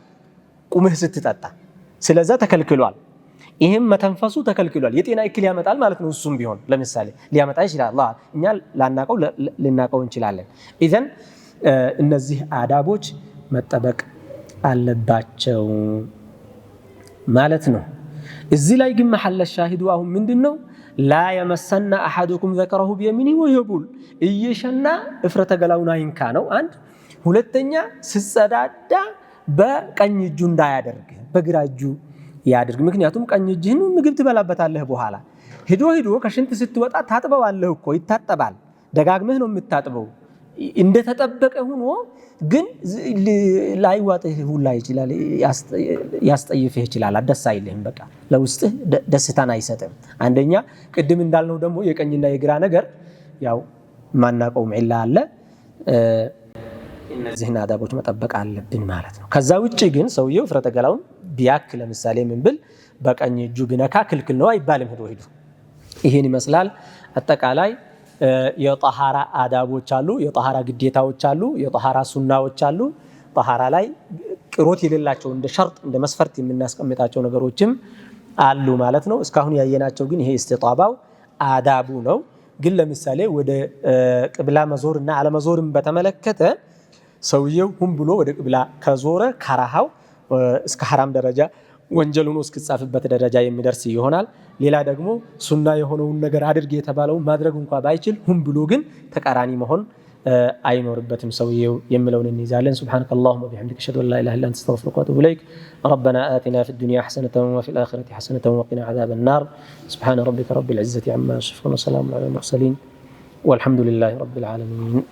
Speaker 1: ቁመህ ስትጠጣ። ስለዛ ተከልክሏል። ይሄም መተንፈሱ ተከልክሏል። የጤና እክል ያመጣል ማለት ነው። እሱም ቢሆን ለምሳሌ ሊያመጣ ይችላል። አላህ እኛ ልናቀው እንችላለን። ኢዘን እነዚህ አዳቦች መጠበቅ አለባቸው ማለት ነው። እዚህ ላይ ግን መሐለ ሻሂዱ አሁን ምንድነው? ላ የመሰና አሐዱኩም ዘከረሁ ቢየሚኒሂ ወየቡል እየሸና እፍረተ ገላውን አይንካ ነው አንድ። ሁለተኛ ስጸዳዳ በቀኝ እጁ እንዳያደርግ በግራ እጁ ያድርግ። ምክንያቱም ቀኝ እጅህን ምግብ ትበላበታለህ በኋላ ሄዶ ከሽንት ስትወጣ ታጥበዋለህ እኮ ይታጠባል። ደጋግመህ ነው የምታጥበው። እንደተጠበቀ ሆኖ ግን ላይዋጥህ ሁላ ይችላል፣ ያስጠይፍህ ይችላል። አደስ አይልህም። በቃ ለውስጥህ ደስታን አይሰጥም። አንደኛ ቅድም እንዳልነው ደግሞ የቀኝና የግራ ነገር ያው ማናቀውም ዒላ አለ። እነዚህን አዳቦች መጠበቅ አለብን ማለት ነው። ከዛ ውጪ ግን ሰውየው ፍረተ ገላውን ቢያክ ለምሳሌ ምን ብል በቀኝ እጁ ቢነካ ክልክል ነው አይባልም። ሄዶ ይሄን ይመስላል። አጠቃላይ የጠሃራ አዳቦች አሉ፣ የጠሃራ ግዴታዎች አሉ፣ የጠሃራ ሱናዎች አሉ። ጠሃራ ላይ ቅሮት የሌላቸው እንደ ሸርጥ እንደ መስፈርት የምናስቀምጣቸው ነገሮችም አሉ ማለት ነው። እስካሁን ያየናቸው ግን ይሄ እስቲጣባው አዳቡ ነው። ግን ለምሳሌ ወደ ቅብላ መዞርና አለመዞርም በተመለከተ ሰውየው ሁን ብሎ ወደ ቅብላ ከዞረ ከራሃው እስከ ሐራም ደረጃ ወንጀል ሆኖ እስኪጻፍበት ደረጃ የሚደርስ ይሆናል። ሌላ ደግሞ ሱና የሆነውን ነገር አድርግ የተባለውን ማድረግ እንኳን ባይችል ሁን ብሎ ግን ተቃራኒ መሆን አይኖርበትም ሰውየው የሚለውን እንይዛለን። ሱብሓነከ አላሁመ ወቢሐምዲከ አሽሀዱ አን ላ ኢላሀ ኢላ አንተ አስተግፊሩከ ወአቱቡ ኢለይክ። ረበና አቲና ፊድ ዱንያ ሐሰነተን ወፊል አኺረቲ ሐሰነተን ወቂና ዐዛበን ናር። ሱብሓነ ረቢከ ረቢል ዒዘቲ ዐማ የሲፉን ወሰላሙን ዐለል ሙርሰሊን ወልሐምዱሊላሂ ረቢል ዓለሚን።